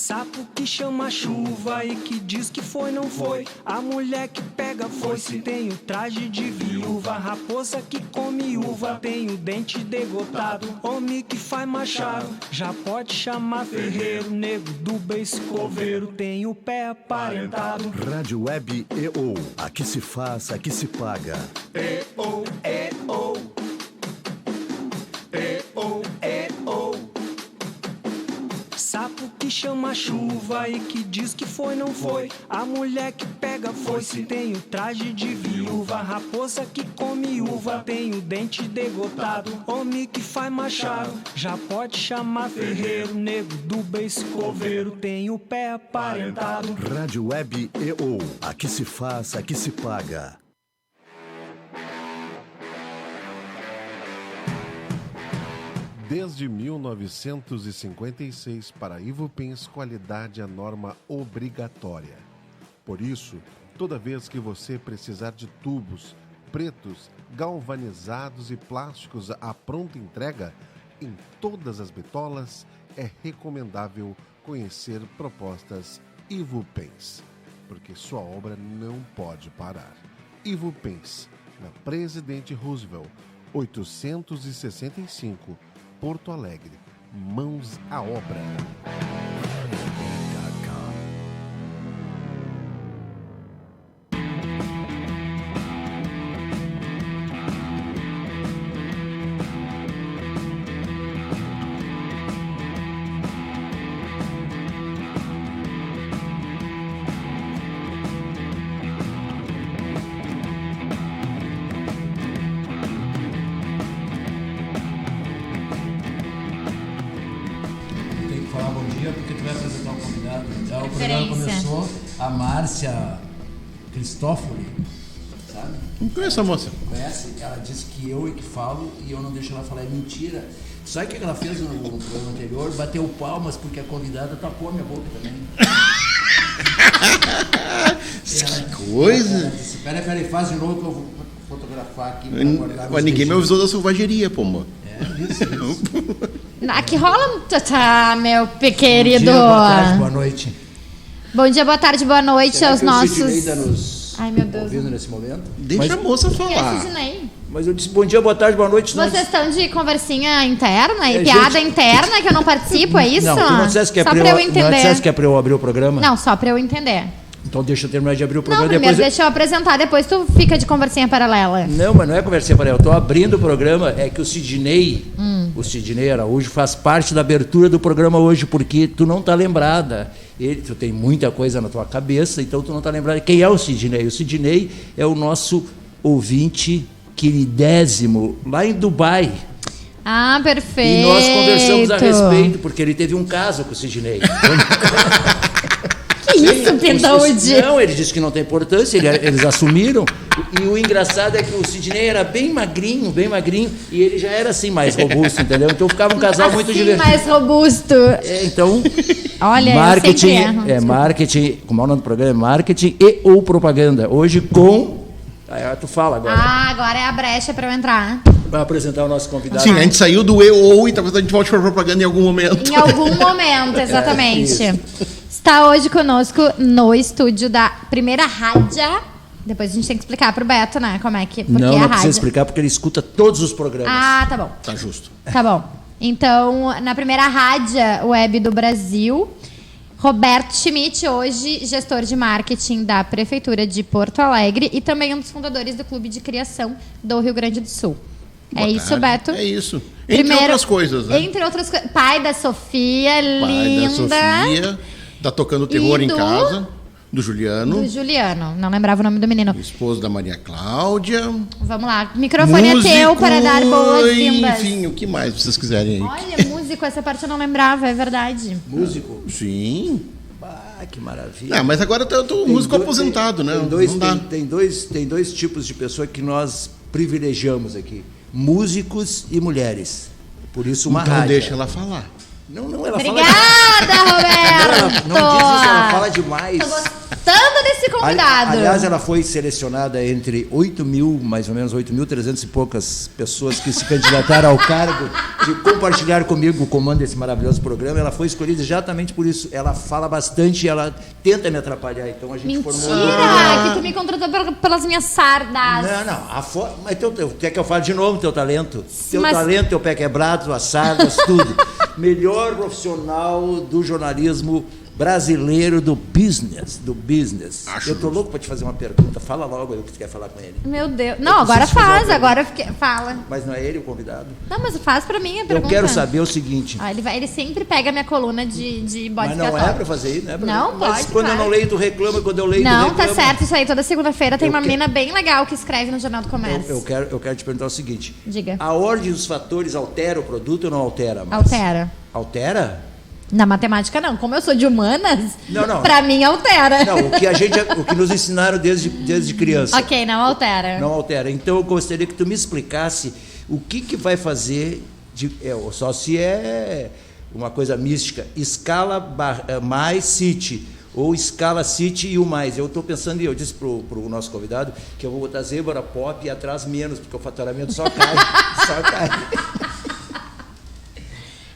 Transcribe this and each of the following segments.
Sapo que chama chuva e que diz que foi, não foi. A mulher que pega foice tem o traje de viúva. Raposa que come uva tem o dente degotado. Homem que faz machado já pode chamar ferreiro. Nego do beiço coveiro tem o pé aparentado. Rádio Web EO, aqui se faz, aqui se paga. EO, EO, EO, EO. Sapo que chama chuva e que diz que foi, não foi. A mulher que pega foice tem o traje de viúva. Raposa que come uva tem o dente degotado. Homem que faz machado já pode chamar ferreiro. Nego do beiço coveiro tem o pé aparentado. Rádio Web EO, aqui se faz, aqui se paga. Desde 1956, para Ivupens, qualidade é norma obrigatória. Por isso, toda vez que você precisar de tubos pretos, galvanizados e plásticos à pronta entrega, em todas as bitolas, é recomendável conhecer propostas Ivupens, porque sua obra não pode parar. Ivupens, na Presidente Roosevelt, 865, Porto Alegre. Mãos à obra. O programa começou, a Márcia Cristófoli, sabe? Não conheço a moça. Conhece? Ela disse que eu é que falo e eu não deixo ela falar. É mentira. Sabe o que ela fez no programa anterior? Bateu palmas porque a convidada tapou a minha boca também. Que coisa! Ela disse, peraí, faz de novo que eu vou fotografar aqui. Mas ninguém me avisou da selvageria, pô, mano. Isso. Aqui rola, tá, meu querido. Bom dia, boa tarde, boa noite. Bom dia, boa tarde, boa noite Será aos que nossos... o Sidney tá nos Ai, meu Deus. ouvindo nesse momento? Deixa a moça Quem é falar. Sidney? Mas eu disse bom dia, boa tarde, boa noite. Vocês estão de conversinha interna e É, piada gente- interna que eu não participo, é isso? Não, tu não dissesse que é só pra pra eu Não entender. dissesse que é pra eu abrir o programa? Não, só pra eu entender. Então deixa eu terminar de abrir o Não, programa. primeiro depois deixa eu apresentar, depois tu fica de conversinha paralela. Não, mas não é conversinha para ela. Eu tô abrindo o programa, é que o Sidney Araújo faz parte da abertura do programa hoje, porque tu não tá lembrada. Tu tem muita coisa na tua cabeça, então tu não tá lembrada. Quem é o Sidney? O Sidney é o nosso ouvinte queridésimo, lá em Dubai. Ah, perfeito. E nós conversamos a respeito, porque ele teve um caso com o Sidney. Que isso, Pindaúde? Não, ele disse que não tem importância, eles assumiram. E o engraçado é que o Sidney era bem magrinho, e ele já era assim, mais robusto, entendeu? Então ficava um casal muito Assim, divertido. mais robusto. Então, Olha, marketing, eu sempre erro. marketing, como é o nome do programa? Marketing e ou propaganda. Hoje com... Aí tu fala agora. Ah, agora é a brecha pra eu entrar. Vai apresentar o nosso convidado. Sim, a gente saiu do EO e talvez a gente volte para propaganda em algum momento. Em algum momento, exatamente. Está hoje conosco no estúdio da Primeira Rádio. Depois a gente tem que explicar pro Beto, né, como é que... Porque Não a precisa rádio... explicar porque ele escuta todos os programas. Ah, tá bom. Tá justo. Tá bom. Então, na Primeira Rádio Web do Brasil, Roberto Schmidt, hoje gestor de marketing da Prefeitura de Porto Alegre e também um dos fundadores do Clube de Criação do Rio Grande do Sul. Boa é isso, tarde. Beto? É isso. Entre outras coisas, né? Entre outras coisas. Pai da Sofia, Pai linda. da Sofia, tá tocando terror E em do- casa, do Juliano, Do Juliano. Não lembrava o nome do menino. esposo da Maria Cláudia. Vamos lá. O microfone é teu para dar boas-vindas. Enfim, o que mais vocês quiserem aí? Olha, músico, essa parte eu não lembrava, é verdade. Músico? Sim. Ah, que maravilha. Ah, mas agora eu tô Tem músico dois- aposentado, né? Tem dois, Não dá. tem dois tipos de pessoa que nós privilegiamos aqui: músicos e mulheres. Por isso uma Então rádio. deixa ela falar. Não, ela Obrigada, fala. Roberto! Não diz isso, ela fala demais. Tô gostando desse convidado. Aliás, ela foi selecionada entre 8 mil, mais ou menos 8.300 e poucas pessoas que se candidataram ao cargo de compartilhar comigo o comando desse maravilhoso programa. Ela foi escolhida exatamente por isso. Ela fala bastante e ela tenta me atrapalhar. Então a gente formou... Mentira, que tu me contratou pelas minhas sardas. Não. Mas quer que eu fale de novo teu talento? Teu Mas- talento, teu pé quebrado, as sardas, tudo. Melhor profissional do jornalismo brasileiro do business. Eu tô louco pra te fazer uma pergunta. Fala logo aí o que tu quer falar com ele. Meu Deus. Não, agora faz, agora eu fiquei... Fala. Mas não é ele o convidado? Não, mas faz pra mim a pergunta. Eu quero saber o seguinte. Ele sempre pega a minha coluna de bode Mas não expiatório. é pra fazer isso, não é pra Não, Mas pode, quando eu claro. não leio, tu reclama. Quando eu leio, tu Não, reclama. tá certo isso aí. Toda segunda-feira tem Eu uma que- menina bem legal que escreve no Jornal do Comércio. Eu quero te perguntar o seguinte. Diga. A ordem dos fatores altera o produto ou não altera? Altera. Altera? Na matemática, não. Como eu sou de humanas, Não. pra mim altera. Não, o que nos ensinaram desde criança. Ok, não altera. Não altera. Então eu gostaria que tu me explicasse o que vai fazer, só se é uma coisa mística, escala mais City, ou escala City e o mais. Eu estou pensando, e eu disse pro nosso convidado, que eu vou botar zebra pop e atrás menos, porque o faturamento só cai, só cai.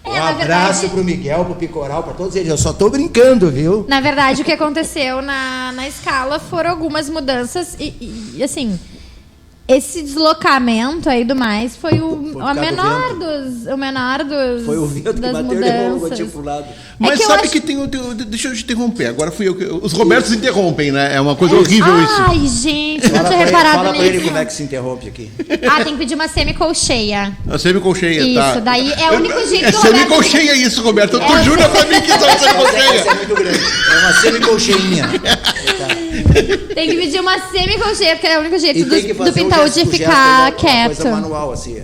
Um na abraço verdade- pro Miguel, pro Picoral, para todos eles. Eu só estou brincando, viu? Na verdade, o que aconteceu na escala foram algumas mudanças e assim, esse deslocamento aí do mais foi o causa do menor vento. o menor dos Foi o vento que das bateu e levou o mudanças. logotipo pro lado. Mas que eu sabe acho- que tem o... Deixa eu te interromper. Agora fui eu que... Os Robertos interrompem, né? É uma coisa horrível isso. Ai, gente, não Fala tinha pra reparado ele nisso. como é que se interrompe aqui. Ah, tem que pedir uma semicolcheia. A semicolcheia, tá? Isso, daí é o único jeito É do Roberto- semicolcheia isso, Roberto. Tu É. jura pra mim que isso é uma Essa é semicolcheia? muito grande. É uma semicolcheinha. Tem que pedir uma semicolcheia, porque é o único jeito E do, tem que do fazer Pintaúde gesto ficar ainda, uma quieto. coisa manual, assim.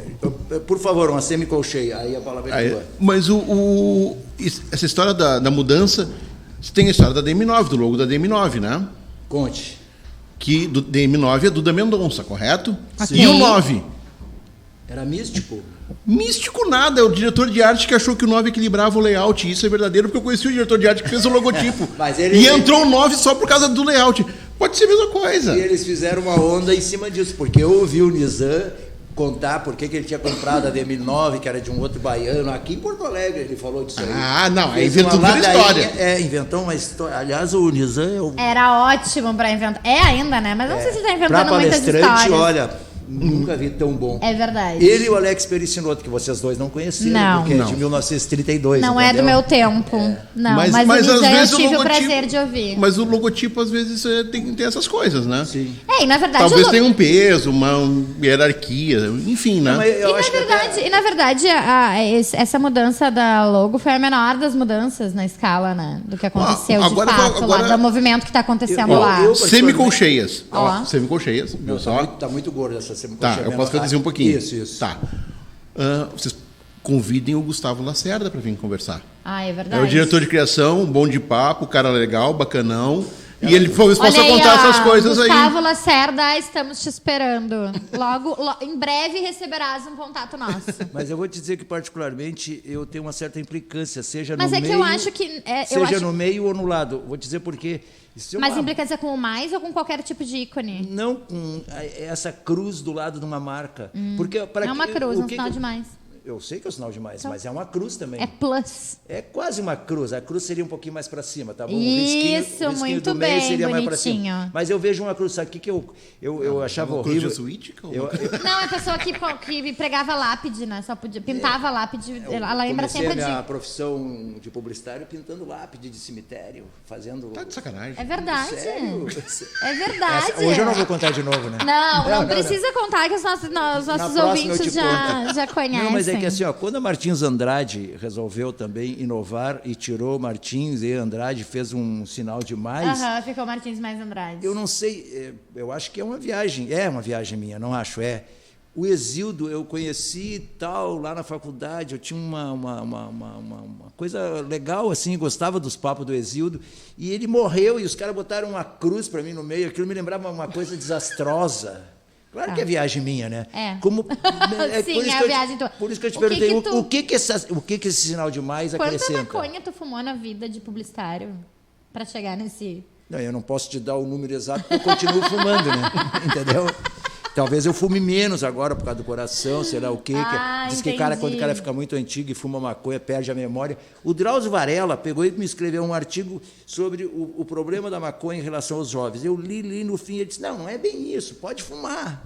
Por favor, uma semicolcheia. Aí a palavra é Aí, tua. mas essa história da mudança, você tem a história da DM9, do logo da DM9, né? Conte. Que do DM9 é Duda Mendonça, correto? Ok. E o 9? Era místico? Místico nada, é o diretor de arte que achou que o 9 equilibrava o layout. E isso é verdadeiro, porque eu conheci o diretor de arte que fez o logotipo. Mas ele- E entrou o 9 só por causa do layout. Pode ser a mesma coisa. E eles fizeram uma onda em cima disso, porque eu ouvi o Nizam contar por que ele tinha comprado a DM9, que era de um outro baiano, aqui em Porto Alegre, ele falou disso aí. Ah, não, aí Fez inventou uma toda a ladainha. história. Inventou uma história. Aliás, o Nizam... Era ótimo pra inventar. É ainda, né? Mas não sei se tá Pra inventando muitas palestrante, histórias. olha, nunca vi tão bom. É verdade. Ele e o Alex Pericinoto, que vocês dois não conheceram, Não. porque é Não. de 1932. Não é do entendeu? meu tempo. Não, mas, Mas o às Nizam eu vezes o tive o logotipo- prazer de ouvir. Mas o logotipo, às vezes, tem essas coisas, né? Sim. É, e na verdade... Talvez o lo- tenha um peso, uma hierarquia, enfim, né? Não, mas eu acho que E na verdade, essa mudança da logo foi a menor das mudanças na escala, né? Do que aconteceu de agora- fato agora- lá, do movimento que está acontecendo Eu- lá. eu- Semicolcheias. Ó. Semicolcheias, viu Não, só? tá muito gordo essa semana. Tá, eu posso reduzir um pouquinho. Isso. Tá. Vocês convidem o Gustavo Lacerda para vir conversar. Ah, é É verdade. o diretor de criação, bom de papo, cara legal, bacanão. E ele talvez Olha possa aí, contar ó, essas coisas Gustavo aí. Lacerda, estamos te esperando. Em breve receberás um contato nosso. Mas eu vou te dizer que, particularmente, eu tenho uma certa implicância, seja Mas no é meio... que eu acho que... Seja no meio ou no lado. Vou te dizer por quê. Se eu Mas ab- implicância com o mais ou com qualquer tipo de ícone? Não com essa cruz do lado de uma marca. Porque, É uma cruz, um sinal de mais. Eu sei que é um sinal de mais, mas é uma cruz também. É plus. É quase uma cruz. A cruz seria um pouquinho mais para cima, tá bom? Isso, o muito do meio bem, seria mais para bonitinho. cima. Mas eu vejo uma cruz. Sabe o que eu achava Uma cruz horrível? jesuítica? Eu Não, é a pessoa que pregava lápide, né? Só podia, pintava lápide. Ela lembra comecei sempre a minha de... profissão de publicitário pintando lápide de cemitério, fazendo... Tá de sacanagem. É verdade. Sério? É verdade. Hoje eu não vou contar de novo, né? Não precisa contar que os nossos próxima eu ouvintes te já conhecem. Não, mas é que assim, ó, quando a Martins Andrade resolveu também inovar e tirou Martins e Andrade, fez um sinal de mais, Aham, ficou Martins mais Andrade. eu não sei, eu acho que é uma viagem minha, não acho, O Exildo eu conheci e tal, lá na faculdade, eu tinha uma coisa legal, assim, gostava dos papos do Exildo, e ele morreu e os caras botaram uma cruz para mim no meio, aquilo me lembrava uma coisa desastrosa. Claro que é viagem minha, né? É. Como, Sim, por isso é que a viagem tua. Por isso que eu te O que perguntei, que tu- o que esse sinal de mais Quanta acrescenta? maconha tu fumou na vida de publicitário pra chegar nesse... Não, eu não posso te dar o número exato porque eu continuo fumando, né? Entendeu? Talvez eu fume menos agora por causa do coração, sei lá o quê. Diz que quando o cara fica muito antigo e fuma maconha, perde a memória. O Drauzio Varela pegou e me escreveu um artigo sobre o problema da maconha em relação aos jovens. Eu li no fim e ele disse, não é bem isso, pode fumar.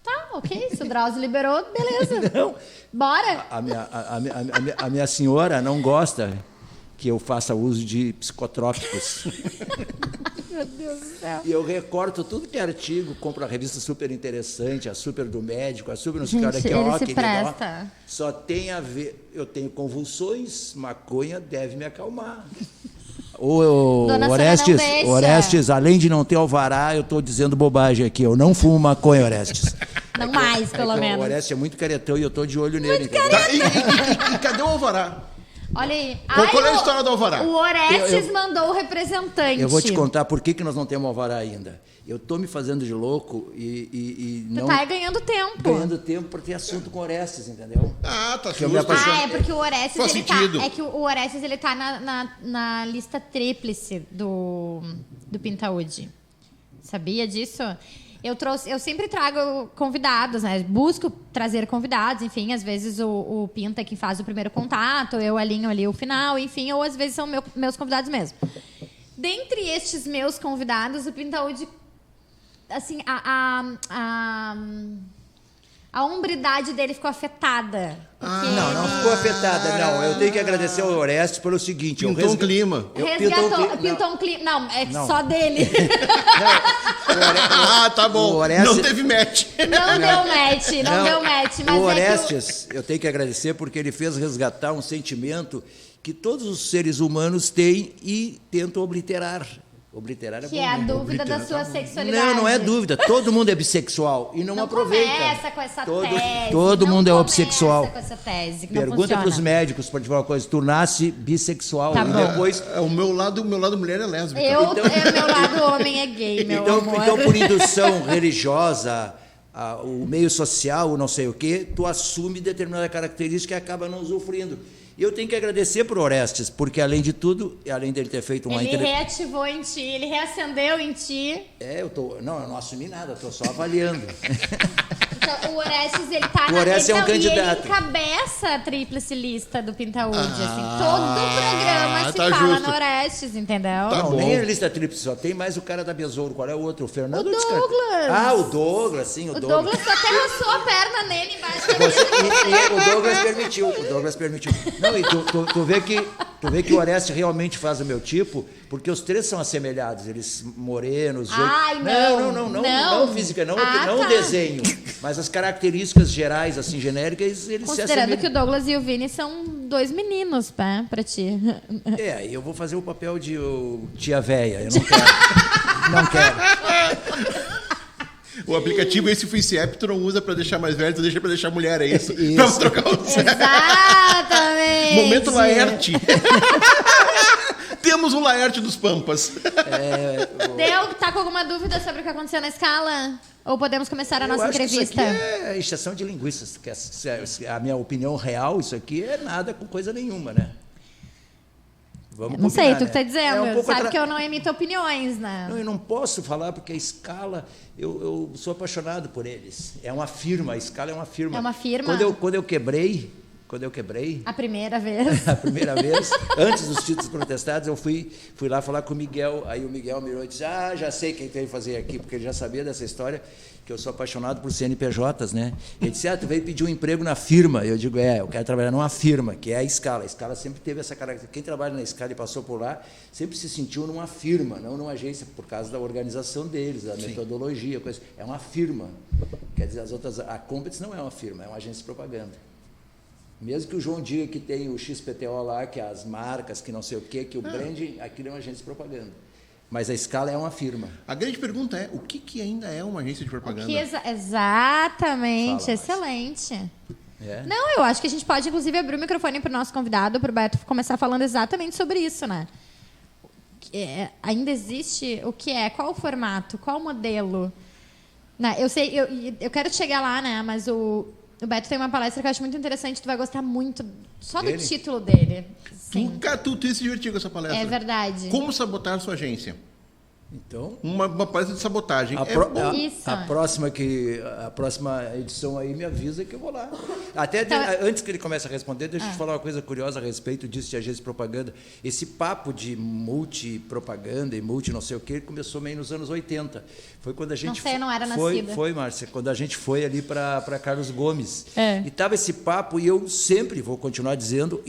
Tá, ok. Se o Drauzio liberou, beleza. Não. Bora. A minha senhora não gosta que eu faça uso de psicotrópicos. Meu Deus do céu. E eu recorto tudo que é artigo, compro a revista super interessante, a super do médico, a super não sei o que, Gente, ó, ele se que presta. legal. Só tem a ver, eu tenho convulsões, maconha deve me acalmar. Dona Orestes, Sônia não deixa. Orestes, além de não ter alvará, eu estou dizendo bobagem aqui, eu não fumo maconha, Orestes. Não mais, pelo que menos. O Orestes é muito caretão e eu estou de olho nele. Entendeu? Tá, e cadê o alvará? Olha aí. Qual é a história do alvará? O Orestes mandou o representante. Eu vou te contar por que nós não temos alvará ainda. Eu estou me fazendo de louco e Tu não... tá ganhando tempo. Ganhando tempo para ter assunto com Orestes, entendeu? Ah, tá eu me justo. apaixonei. É porque o Orestes, Faz ele sentido. tá... É que o Orestes, ele tá na lista tríplice do Pintaúde. Sabia disso? Eu sempre trago convidados, né? Busco trazer convidados, enfim, às vezes o Pinta que faz o primeiro contato, eu alinho ali o final, enfim, ou às vezes são meus convidados mesmo. Dentre estes meus convidados, o Pintaúde, assim, a hombridade dele ficou afetada. Não ficou afetada, não. Eu tenho que agradecer ao Orestes pelo seguinte... Pintou um clima. Pintou um clima. Não, é só dele. Ah, tá bom. Orestes- Não teve match. Não deu match. Mas o é Orestes, eu tenho que agradecer porque ele fez resgatar um sentimento que todos os seres humanos têm e tentam obliterar. Obliterar é que bom, é a né? dúvida da sua sexualidade. Não é dúvida. Todo mundo é bissexual e não aproveita. Começa com essa tese. Todo não mundo é começa homossexual. com essa tese, que não Pergunta funciona. para os médicos, para te falar uma coisa. Tu nasce bissexual Tá e bom. depois... O meu lado mulher é lésbica. Meu lado homem é gay, meu amor. Então, por indução religiosa, o meio social, o não sei o quê, tu assume determinada característica e acaba não usufruindo. E eu tenho que agradecer para o Orestes, porque, além de tudo, além dele ter feito uma... Ele reativou em ti, ele reacendeu em ti. eu não assumi nada, estou só avaliando. Então, o Orestes, ele tá O Orestes é um candidato. E ele encabeça a tríplice lista do Pintaúde, assim. Todo o programa se tá fala justo. no Orestes, entendeu? Tá Não, bom. nem a lista tríplice, só tem mais o cara da Besouro. Qual é o outro? O Fernando? O Douglas. Ah, o Douglas, sim, O Douglas só até roçou a perna nele embaixo da E o Douglas permitiu. Não, e tu vê que o Orestes realmente faz o meu tipo, porque os três são assemelhados, eles morenos, Ai, não física, não o desenho, mas as características gerais, assim, genéricas, eles se Considerando assemelham. que o Douglas e o Vini são dois meninos, né, pra ti. Eu vou fazer o papel de tia véia, eu não quero. Não quero. O aplicativo esse Face App tu não usa pra deixar mais velho, tu deixa pra deixar mulher, é isso? Isso. Vamos trocar o Exatamente. Momento Laerte. Temos um Laerte dos Pampas. Tá com alguma dúvida sobre o que aconteceu na escala? Ou podemos começar a nossa Eu acho que entrevista? isso aqui é exceção de linguiças. Que a minha opinião real, isso aqui é nada com coisa nenhuma, né? Vamos Não sei, combinar, tu que tá né? dizendo. um pouco Sabe que eu não emito opiniões, né? Não, eu não posso falar porque a escala, eu sou apaixonado por eles. É uma firma, a escala é uma firma. É uma firma? Quando eu quebrei, A primeira vez. a primeira vez, antes dos títulos protestados, eu fui lá falar com o Miguel. Aí o Miguel mirou e disse, já sei quem veio fazer aqui, porque ele já sabia dessa história, que eu sou apaixonado por CNPJs, né? Ele disse, tu veio pedir um emprego na firma. Eu digo, eu quero trabalhar numa firma, que é a escala. A escala sempre teve essa característica. Quem trabalha na escala e passou por lá, sempre se sentiu numa firma, não numa agência, por causa da organização deles, da metodologia, coisa. É uma firma. Quer dizer, a Competence não é uma firma, é uma agência de propaganda. Mesmo que o João diga que tem o XPTO lá, que as marcas, que não sei o quê, que o branding, aquilo é uma agência de propaganda. Mas a escala é uma firma. A grande pergunta é, o que ainda é uma agência de propaganda? Exatamente, Fala, excelente. É? Não, eu acho que a gente pode, inclusive, abrir o microfone para o nosso convidado, para o Beto começar falando exatamente sobre isso, né? Ainda existe o que é? Qual o formato? Qual o modelo? Né? Eu sei, eu quero chegar lá, né? Mas O Beto tem uma palestra que eu acho muito interessante, tu vai gostar muito só do Dele? título dele. Sim. Tu se divertiu com essa palestra. É verdade. Como sabotar sua agência? Então, Uma palestra de sabotagem. Isso. a próxima edição aí me avisa que eu vou lá. Até Então, antes que ele comece a responder, deixa eu te falar uma coisa curiosa a respeito disso de agência de propaganda. Esse papo de multi-propaganda e multi não sei o que, ele começou meio nos anos 80. Foi quando a gente Não sei, eu não era foi, nascida. Foi, Márcia, quando a gente foi ali para Carlos Gomes. É. E tava esse papo, e eu sempre vou continuar dizendo,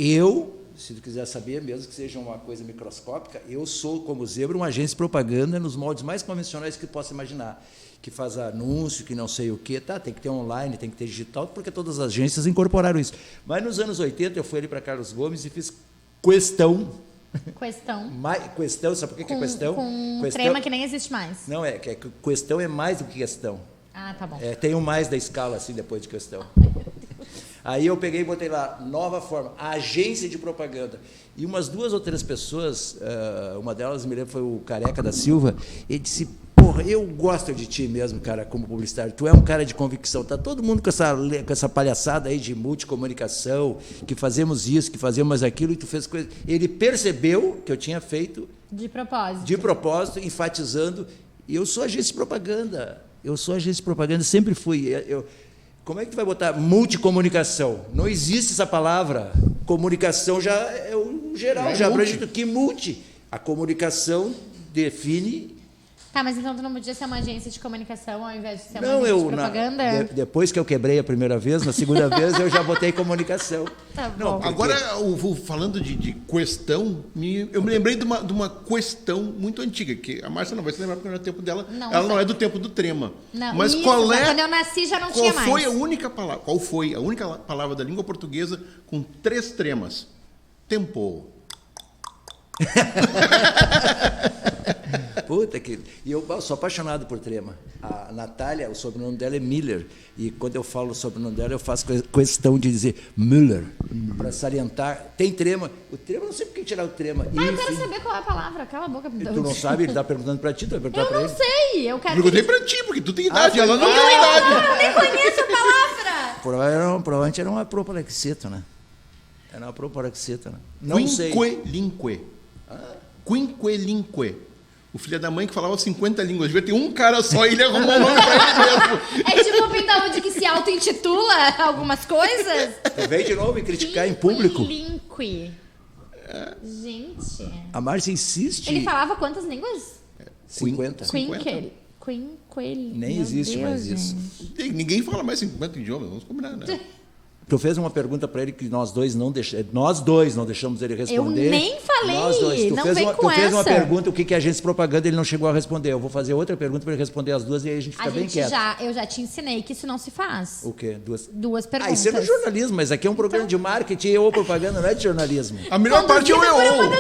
se tu quiser saber, mesmo que seja uma coisa microscópica, eu sou, como Zebra, uma agência de propaganda nos moldes mais convencionais que possa imaginar. Que faz anúncio, que não sei o quê. Tá, tem que ter online, tem que ter digital, porque todas as agências incorporaram isso. Mas nos anos 80 eu fui ali para Carlos Gomes e fiz questão. Questão, sabe por que é questão? Com Questão, trema que nem existe mais. Não, que questão é mais do que questão. Ah, tá bom. Tem um mais da escala, assim, depois de questão. Aí eu peguei e botei lá, nova forma, agência de propaganda. E umas 2 ou 3 pessoas, uma delas, me lembro, foi o Careca da Silva, ele disse, porra, eu gosto de ti mesmo, cara, como publicitário, tu é um cara de convicção, tá todo mundo com essa palhaçada aí de multicomunicação, que fazemos isso, que fazemos aquilo, e tu fez coisa. Ele percebeu que eu tinha feito... De propósito. De propósito, enfatizando, e eu sou agência de propaganda, sempre fui. Como é que tu vai botar multicomunicação? Não existe essa palavra. Comunicação já é o geral, já abrange que multi. A comunicação define... Tá, mas então tu não podia ser uma agência de comunicação ao invés de ser uma Não, agência de propaganda? Depois que eu quebrei a primeira vez, na segunda vez eu já botei comunicação. Tá bom. Não, porque... Agora, falando de questão, eu me lembrei de uma questão muito antiga, que a Márcia não vai se lembrar porque não é do tempo dela. Não, ela sei. não é do tempo do trema. Não, mas isso, qual mas quando eu nasci já não tinha mais. Qual foi a única palavra da língua portuguesa com 3 tremas? Tempo. Puta que... E eu sou apaixonado por trema. A Natália, o sobrenome dela é Miller. E quando eu falo o sobrenome dela, eu faço questão de dizer Müller, para salientar. Tem trema. O trema, não sei por que tirar o trema. Mas eu quero saber qual é a palavra. Cala a boca. Tu não sabe? Ele está perguntando para ti, tu vai perguntar para Eu ele. não sei. Eu quero Perguntei pra ti, porque tu tem idade, ela não tem Eu idade. nem conheço a palavra. Provavelmente era uma proparoxeto, né? Era uma proparoxeto, né? Não sei. Quinquelinque. O filho da mãe que falava 50 línguas. Devia ter um cara só e ele arrumou o nome pra ele mesmo. É tipo o Pintaúde que se auto-intitula algumas coisas. Tu veio de novo me criticar em público. Linque. Gente. A Márcia insiste. Ele falava quantas línguas? 50. Quinquel. Nem existe mais isso. Ninguém fala mais 50 idiomas, vamos combinar, né? Tu fez uma pergunta para ele que nós dois não deixamos ele responder. Eu nem falei, Nós dois. Tu não fez vem uma, com tu fez uma essa. pergunta, o que é agência de propaganda, ele não chegou a responder. Eu vou fazer outra pergunta para ele responder as duas e aí a gente fica bem quieto. Eu já te ensinei que isso não se faz. O quê? Duas perguntas. Isso é no jornalismo, mas aqui é um programa de marketing ou propaganda, não é de jornalismo. A melhor parte é o EO.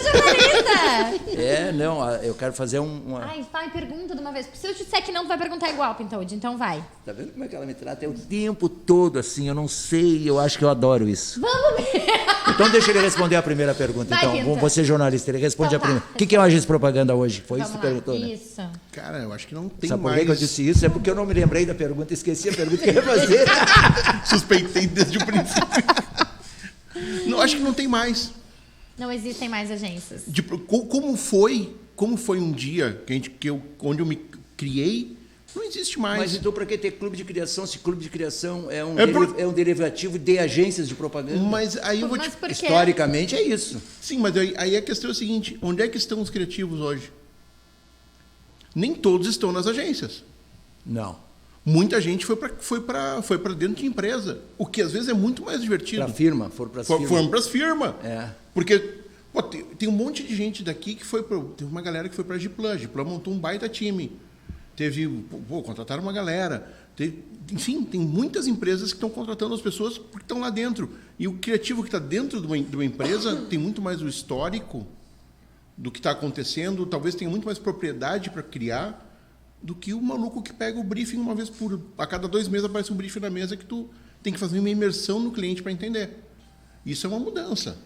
Não, Eu quero fazer uma... Ai, vai, pergunta de uma vez. Se eu te disser que não, tu vai perguntar igual, Pintaúde, então vai. Tá vendo como é que ela me trata? É o tempo todo assim, eu não sei, eu acho que eu adoro isso. Vamos ver. Então deixa ele responder a primeira pergunta. Vai, Então, Pinta. você jornalista, ele responde Então a primeira. tá. O que é uma agência de propaganda hoje? Foi isso que Vamos tu lá. perguntou, né? Isso. Cara, eu acho que não tem Sabe por mais. que eu disse isso? É porque eu não me lembrei da pergunta, esqueci a pergunta que eu ia fazer. Suspeitei desde o princípio. Não, acho que não tem mais. Não existem mais agências. Como foi um dia onde eu me criei, não existe mais. Mas então, para que ter clube de criação, se clube de criação é um É derivativo de agências de propaganda? Mas aí eu vou te... Mas por quê? Historicamente é isso. Sim, mas aí a questão é a seguinte, onde é que estão os criativos hoje? Nem todos estão nas agências. Não. Muita gente foi para dentro de empresa, o que às vezes é muito mais divertido. Para firma, foram para as firmas. Foram para as firmas. É. Porque pô, tem um monte de gente daqui que foi para... Teve uma galera que foi para a Giplan. A Giplan montou um baita time. Contrataram uma galera. Enfim, tem muitas empresas que estão contratando as pessoas porque estão lá dentro. E o criativo que está dentro de uma empresa tem muito mais o histórico do que está acontecendo, talvez tenha muito mais propriedade para criar do que o maluco que pega o briefing uma vez a cada 2 meses aparece um briefing na mesa que tu tem que fazer uma imersão no cliente para entender. Isso é uma mudança.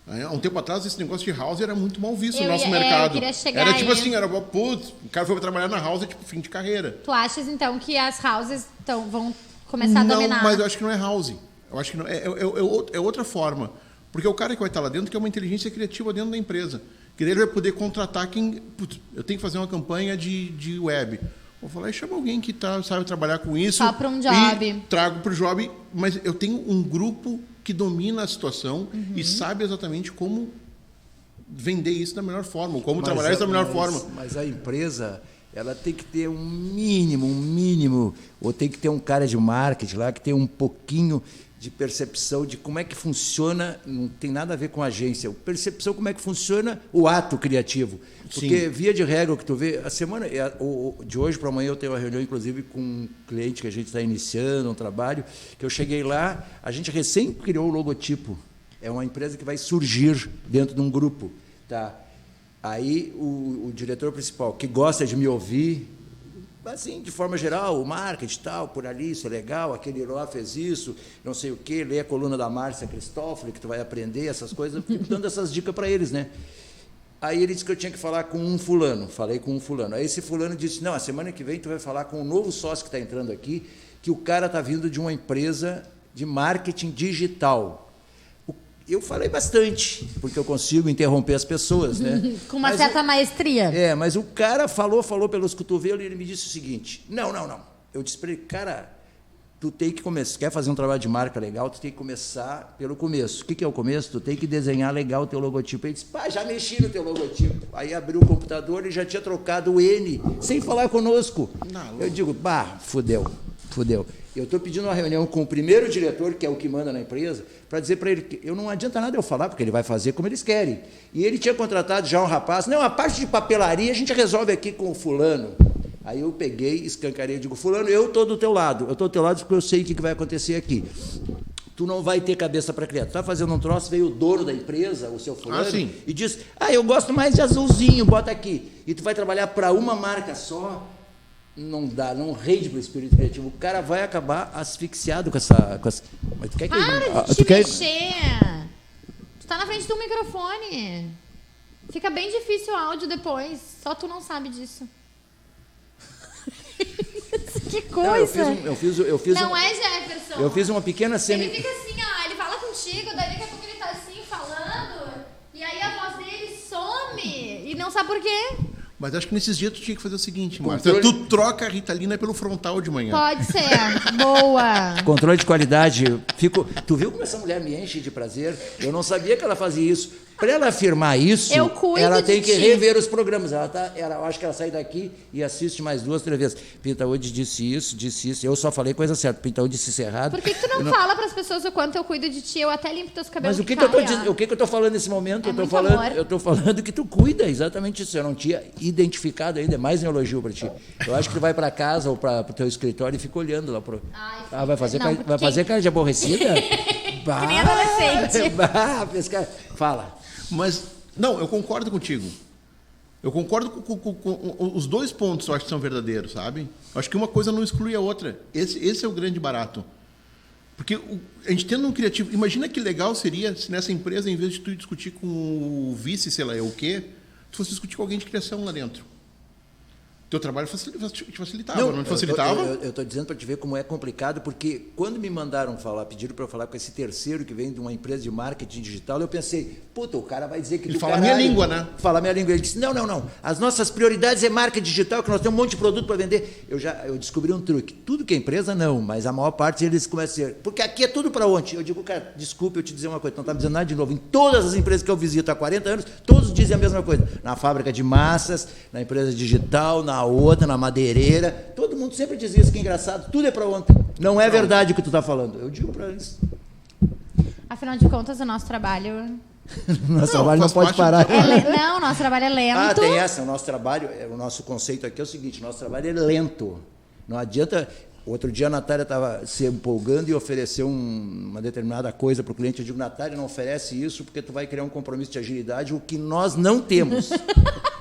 Há um tempo atrás, esse negócio de house era muito mal visto no nosso mercado. Eu queria chegar era tipo aí. assim, o cara foi trabalhar na house, é tipo fim de carreira. Tu achas, então, que as houses vão começar a dominar. Não, mas eu acho que não é house. Eu acho que não, é outra forma. Porque o cara que vai estar lá dentro quer uma inteligência criativa dentro da empresa. Que daí ele vai poder contratar quem... Putz, eu tenho que fazer uma campanha de web. Vou falar, chama alguém que sabe trabalhar com isso. Só para um job. E trago para o job, mas eu tenho um grupo que domina a situação e sabe exatamente como vender isso da melhor forma, como trabalhar isso da melhor forma. Mas a empresa, ela tem que ter um mínimo, ou tem que ter um cara de marketing lá que tem um pouquinho de percepção de como é que funciona, não tem nada a ver com a agência, percepção como é que funciona o ato criativo. Porque, sim, via de regra, o que tu vê, a semana de hoje para amanhã eu tenho uma reunião, inclusive, com um cliente que a gente está iniciando um trabalho, que eu cheguei lá, a gente recém criou o logotipo. É uma empresa que vai surgir dentro de um grupo. Tá? Aí o diretor principal, que gosta de me ouvir, assim, de forma geral, o marketing tal, por ali, isso é legal, aquele lá fez isso, não sei o quê, lê a coluna da Márcia Cristófoli, que tu vai aprender essas coisas, fico dando essas dicas para eles, né? Aí ele disse que eu tinha que falar com um fulano, falei com um fulano. Aí esse fulano disse, não, a semana que vem tu vai falar com um novo sócio que está entrando aqui, que o cara está vindo de uma empresa de marketing digital. Eu falei bastante, porque eu consigo interromper as pessoas, né? Com uma certa maestria. Mas o cara falou pelos cotovelos e ele me disse o seguinte, não. Eu disse para ele, cara, tu tem que começar, quer fazer um trabalho de marca legal, tu tem que começar pelo começo. O que é o começo? Tu tem que desenhar legal o teu logotipo. Ele disse, já mexi no teu logotipo. Aí abriu o computador e já tinha trocado o N, sem falar conosco. Não. Eu digo, fudeu. Eu estou pedindo uma reunião com o primeiro diretor, que é o que manda na empresa, para dizer para ele que eu não adianta nada eu falar, porque ele vai fazer como eles querem. E ele tinha contratado já um rapaz, não, a parte de papelaria a gente resolve aqui com o fulano. Aí eu peguei, escancarei e digo, fulano, eu estou do teu lado porque eu sei o que vai acontecer aqui. Tu não vai ter cabeça para criar. Tu está fazendo um troço, veio o dono da empresa, o seu fulano, e diz, eu gosto mais de azulzinho, bota aqui. E tu vai trabalhar para uma marca só. Não dá, não rende para o espírito criativo. O cara vai acabar asfixiado com essa... Mas tu quer que para de te mexer. Tu tá na frente do microfone. Fica bem difícil o áudio depois. Só tu não sabe disso. Que coisa. Não, eu fiz não é, Jefferson? Eu fiz uma pequena cena... Ele fica assim, ele fala contigo, daí daqui a pouco ele tá assim, falando, e aí a voz dele some, e não sabe por quê. Mas acho que nesses dias tu tinha que fazer o seguinte, Márcia. Tu troca a Ritalina pelo frontal de manhã. Pode ser. Boa. Controle de qualidade. Tu viu como essa mulher me enche de prazer? Eu não sabia que ela fazia isso. Para ela afirmar isso, ela tem que rever os programas. Eu acho que ela sai daqui e assiste mais 2, 3 vezes. Pintaúde disse isso. Eu só falei coisa certa. Pintaúde disse isso errado. Por que tu não fala para as pessoas o quanto eu cuido de ti? Eu até limpo teus cabelos. Mas o que eu estou falando nesse momento? Eu estou falando que tu cuida, exatamente isso. Eu não tinha identificado ainda, é mais um elogio para ti. Eu acho que tu vai para casa ou para o teu escritório e fica olhando lá pro... vai fazer cara de aborrecida? Que nem adolescente. Fala. Mas, não, eu concordo contigo. Eu concordo com os dois pontos, eu acho que são verdadeiros, sabe? Eu acho que uma coisa não exclui a outra. Esse é o grande barato. Porque a gente tendo um criativo... Imagina que legal seria se nessa empresa, em vez de tu discutir com o vice, sei lá, o quê, tu fosse discutir com alguém de criação lá dentro. Teu trabalho te facilitava, não te facilitava? Eu estou dizendo para te ver como é complicado, porque quando me mandaram pediram para eu falar com esse terceiro que vem de uma empresa de marketing digital, eu pensei, o cara vai dizer que... Ele fala a minha língua, né? Fala a minha língua. Ele disse, não, as nossas prioridades é marketing digital, que nós temos um monte de produto para vender. Eu descobri um truque. Tudo que é empresa, não, mas a maior parte eles começam a dizer, porque aqui é tudo para onde? Eu digo, cara, desculpa eu te dizer uma coisa, não está me dizendo nada de novo. Em todas as empresas que eu visito há 40 anos, todos dizem a mesma coisa. Na fábrica de massas, na empresa digital, na outra, na madeireira, todo mundo sempre diz isso, que é engraçado, tudo é para ontem. Não é verdade o que tu está falando. Eu digo para eles. Afinal de contas, o nosso trabalho... Nosso trabalho não pode parar. Não, nosso trabalho é lento. Tem essa. O nosso trabalho, o nosso conceito aqui é o seguinte, nosso trabalho é lento. Não adianta... Outro dia a Natália estava se empolgando e ofereceu uma determinada coisa para o cliente. Eu digo, Natália, não oferece isso porque tu vai criar um compromisso de agilidade, o que nós não temos.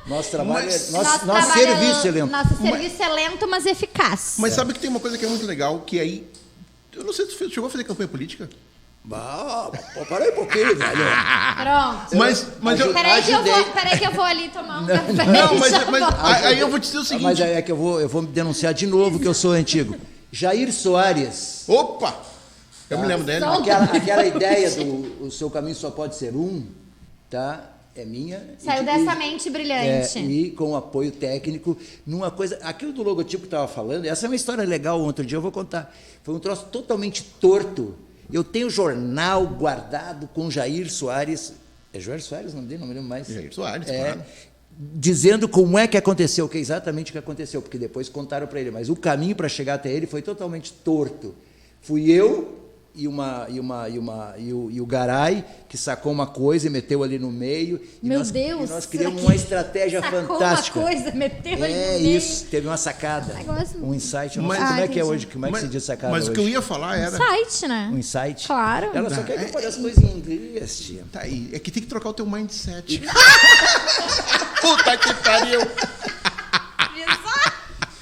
Nosso trabalho nosso serviço é lento. Nosso serviço é lento, mas eficaz. Mas sabe que tem uma coisa que é muito legal, que aí... Eu não sei se tu chegou a fazer campanha política? Para aí um pouquinho, velho. Pronto. Mas peraí que eu vou ali tomar um café. Não, mas aí eu vou te dizer o seguinte... Mas é que eu vou me denunciar de novo que eu sou antigo. Jair Soares. Opa! Eu me lembro dele. Aquela ideia do o seu caminho só pode ser um, tá? É minha. Saiu dessa mente brilhante. E com apoio técnico, numa coisa... Aquilo do logotipo que eu estava falando, essa é uma história legal, outro dia eu vou contar. Foi um troço totalmente torto. Eu tenho jornal guardado com Jair Soares... É Jair Soares o nome dele? Não me lembro mais. Jair Soares, claro. Dizendo como é que aconteceu, que é exatamente o que aconteceu, porque depois contaram para ele. Mas o caminho para chegar até ele foi totalmente torto. Fui eu... E o Garay, que sacou uma coisa e meteu ali no meio. Meu Deus! E nós criamos uma estratégia fantástica. Sacou uma coisa, meteu ali no meio. Isso, teve uma sacada. Um insight. Eu não sei como é que é hoje, como é que se diz sacada Mas hoje. o que eu ia falar era... Insight, né? Um insight? Claro. Ela só quer que eu fale as coisas em inglês, tia. Tá aí, é que tem que trocar o teu mindset. Puta que pariu!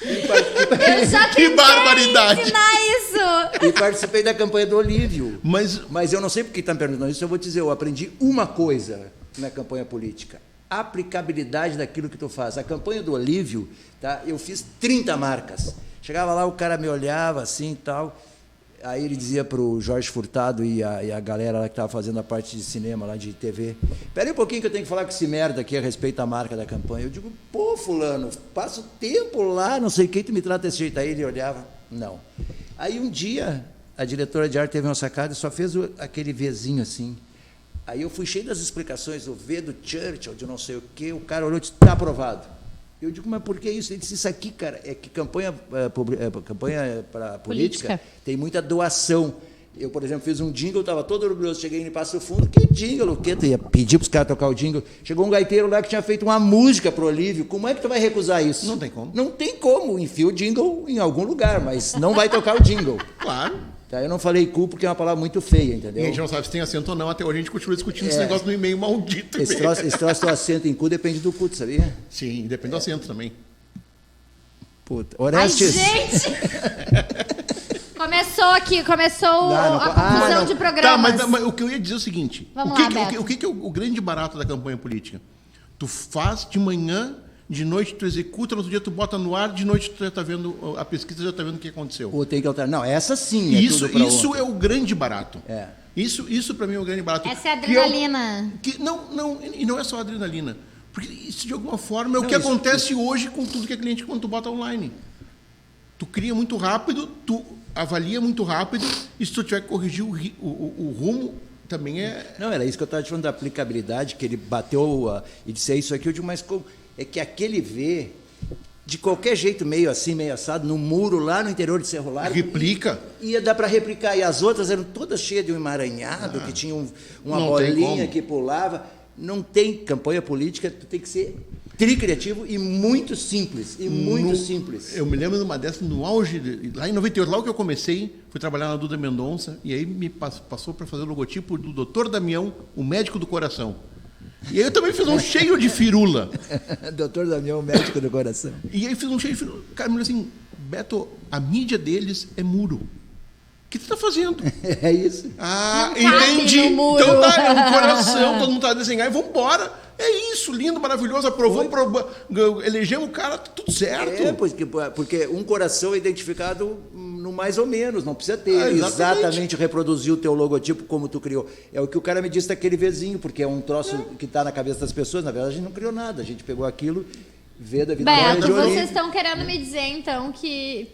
Eu já Que barbaridade! ensinar isso! E participei da campanha do Olívio. Mas eu não sei por que está me perguntando isso, eu vou te dizer, eu aprendi uma coisa na campanha política. Aplicabilidade daquilo que tu faz. A campanha do Olívio, tá? Eu fiz 30 marcas. Chegava lá, o cara me olhava assim e tal. Aí ele dizia para o Jorge Furtado e a galera lá que estava fazendo a parte de cinema, lá de TV, espera aí um pouquinho que eu tenho que falar com esse merda aqui a respeito da marca da campanha. Eu digo, pô, fulano, passo tempo lá, não sei quem, tu me trata desse jeito. Aí ele olhava, não. Aí um dia, a diretora de arte teve uma sacada e só fez aquele Vzinho assim. Aí eu fui cheio das explicações, o V do Churchill, de não sei o quê, o cara olhou e disse, está aprovado. Eu digo, mas por que isso? Ele disse, isso aqui, cara, é que campanha para política tem muita doação. Eu, por exemplo, fiz um jingle, estava todo orgulhoso, cheguei em Passo Fundo, que jingle, o quê? Tu ia pedir para os caras tocar o jingle. Chegou um gaiteiro lá que tinha feito uma música para o Olívio. Como é que tu vai recusar isso? Não tem como. Não tem como. Enfia o jingle em algum lugar, mas não vai tocar o jingle. Claro. Tá, eu não falei cu porque é uma palavra muito feia, entendeu? E a gente não sabe se tem acento ou não. Até hoje a gente continua discutindo esse negócio no e-mail maldito. Esse troço do acento em cu depende do cu, tu sabia? Sim, depende do acento também. Puta. Orestes. Ai, gente! Começou a confusão de programas. Tá, mas o que eu ia dizer é o seguinte. Vamos lá, Beto. O que é o grande barato da campanha política? Tu faz de manhã, de noite tu executa, no outro dia tu bota no ar, de noite tu já está vendo a pesquisa, já está vendo o que aconteceu. Ou tem que alterar. Não, essa sim é Isso tudo é o grande barato. É. Isso para mim é o grande barato. Essa é a adrenalina. E não é só a adrenalina. Porque isso, de alguma forma, é o que Isso, acontece hoje com tudo que é cliente quando tu bota online. Tu cria muito rápido, tu avalia muito rápido, e se tu tiver que corrigir o rumo, também é... Não, era isso que eu estava te falando da aplicabilidade, que ele bateu e disse, é isso aqui. Eu digo, mas como? É que aquele V, de qualquer jeito, meio assim, meio assado, no muro lá no interior de Cerro Largo... Replica. Ia dar para replicar. E as outras eram todas cheias de um emaranhado, que tinha uma bolinha que pulava. Não tem campanha política, tu tem que ser tricriativo e muito simples. Simples. Eu me lembro de uma dessas, no auge, lá em 98, logo que eu comecei, fui trabalhar na Duda Mendonça, e aí me passou para fazer o logotipo do Dr. Damião, o médico do coração. E aí eu também fiz um cheio de firula. Dr. Damião, médico do coração. E aí fiz um cheio de firula. Cara, me disse assim, Beto, a mídia deles é muro. O que tu tá fazendo? É isso. Ah, não entendi. Então tá, é um coração, todo mundo tá desenhando e vambora. É isso, lindo, maravilhoso, aprovou, elegemos o cara, tudo certo. É, porque um coração é identificado no mais ou menos, não precisa ter exatamente reproduzir o teu logotipo como tu criou. É o que o cara me disse daquele Vzinho, porque é um troço que está na cabeça das pessoas, na verdade a gente não criou nada, a gente pegou aquilo... Vê da Vitória Beto, de Olívio. vocês estão querendo me dizer, então, que...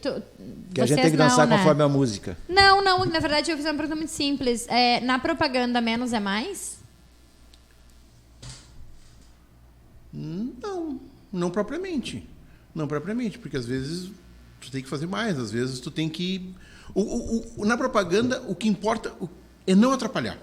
Que a gente tem que dançar conforme a música. Não, na verdade eu fiz uma pergunta muito simples. Na propaganda, menos é mais? Não propriamente. Não propriamente, porque às vezes tu tem que fazer mais, às vezes tu tem que... Na propaganda, o que importa é não atrapalhar.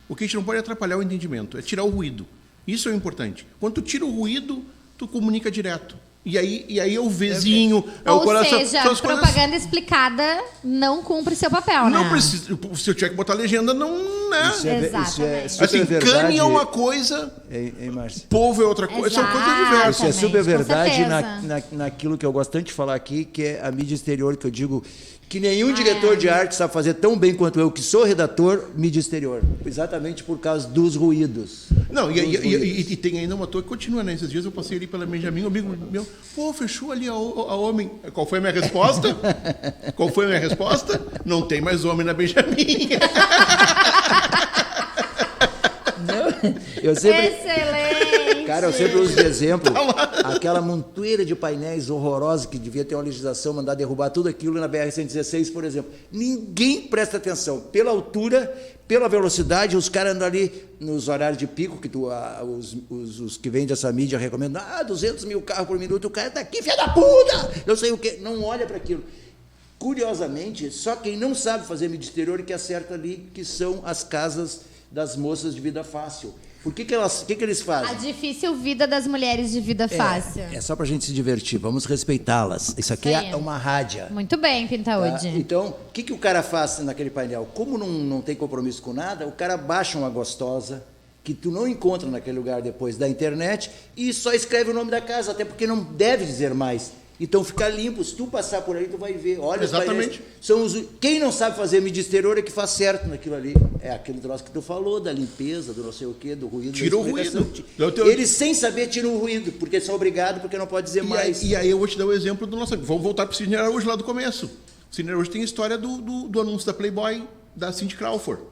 O que a gente não pode atrapalhar é o entendimento, é tirar o ruído. Isso é o importante. Quando tu tira o ruído, tu comunica direto. E aí é o Vzinho, é o coração. Ou seja, a propaganda explicada não cumpre seu papel, né? Não precisa. Se eu tiver que botar legenda, não né? Isso é Exatamente. super Assim, verdade. cane é uma coisa, Hein, Márcia? povo é outra coisa, são coisas Exato. diversas. Isso é super com verdade certeza. naquilo que eu gosto tanto de falar aqui, que é a mídia exterior, que eu digo que nenhum diretor de arte sabe fazer tão bem quanto eu, que sou redator, mídia exterior. Exatamente por causa dos ruídos. Não, Dos ruídos. e tem ainda uma torre que continua, né? Esses dias eu passei ali pela Benjamin, um amigo meu, pô, fechou ali a homem. Qual foi a minha resposta? Qual foi a minha resposta? Não tem mais homem na Benjamin. Eu sempre... Excelente! Cara, eu sempre uso de exemplo aquela montoeira de painéis horrorosa que devia ter uma legislação, mandar derrubar tudo aquilo na BR-116, por exemplo. Ninguém presta atenção. Pela altura, pela velocidade, os caras andam ali nos horários de pico, que os que vendem essa mídia recomendam, 200 mil carros por minuto, o cara tá aqui, filha da puta! Não sei o quê. Não olha para aquilo. Curiosamente, só quem não sabe fazer mídia exterior que acerta ali, que são as casas das moças de vida fácil. Por que eles fazem? A difícil vida das mulheres de vida fácil. É só pra gente se divertir, vamos respeitá-las. Isso aqui Isso aí. é uma rádia. Muito bem, Tá? Pintaúde. Então, o que o cara faz naquele painel? Como não tem compromisso com nada, o cara baixa uma gostosa que tu não encontra naquele lugar depois da internet e só escreve o nome da casa, até porque não deve dizer mais. Então fica limpo, se tu passar por aí tu vai ver. Olha, Exatamente. Quem não sabe fazer mídia exterior é que faz certo naquilo ali. É aquele troço que tu falou, da limpeza, do não sei o quê, do ruído. Tira o da explicação. ruído. Eles sem saber tiram o ruído, porque são obrigados, porque não pode dizer mais. E aí eu vou te dar o exemplo do nosso... Vamos voltar para o Sidney Araújo lá do começo. O Sidney Araújo tem a história do anúncio da Playboy, da Cindy Crawford.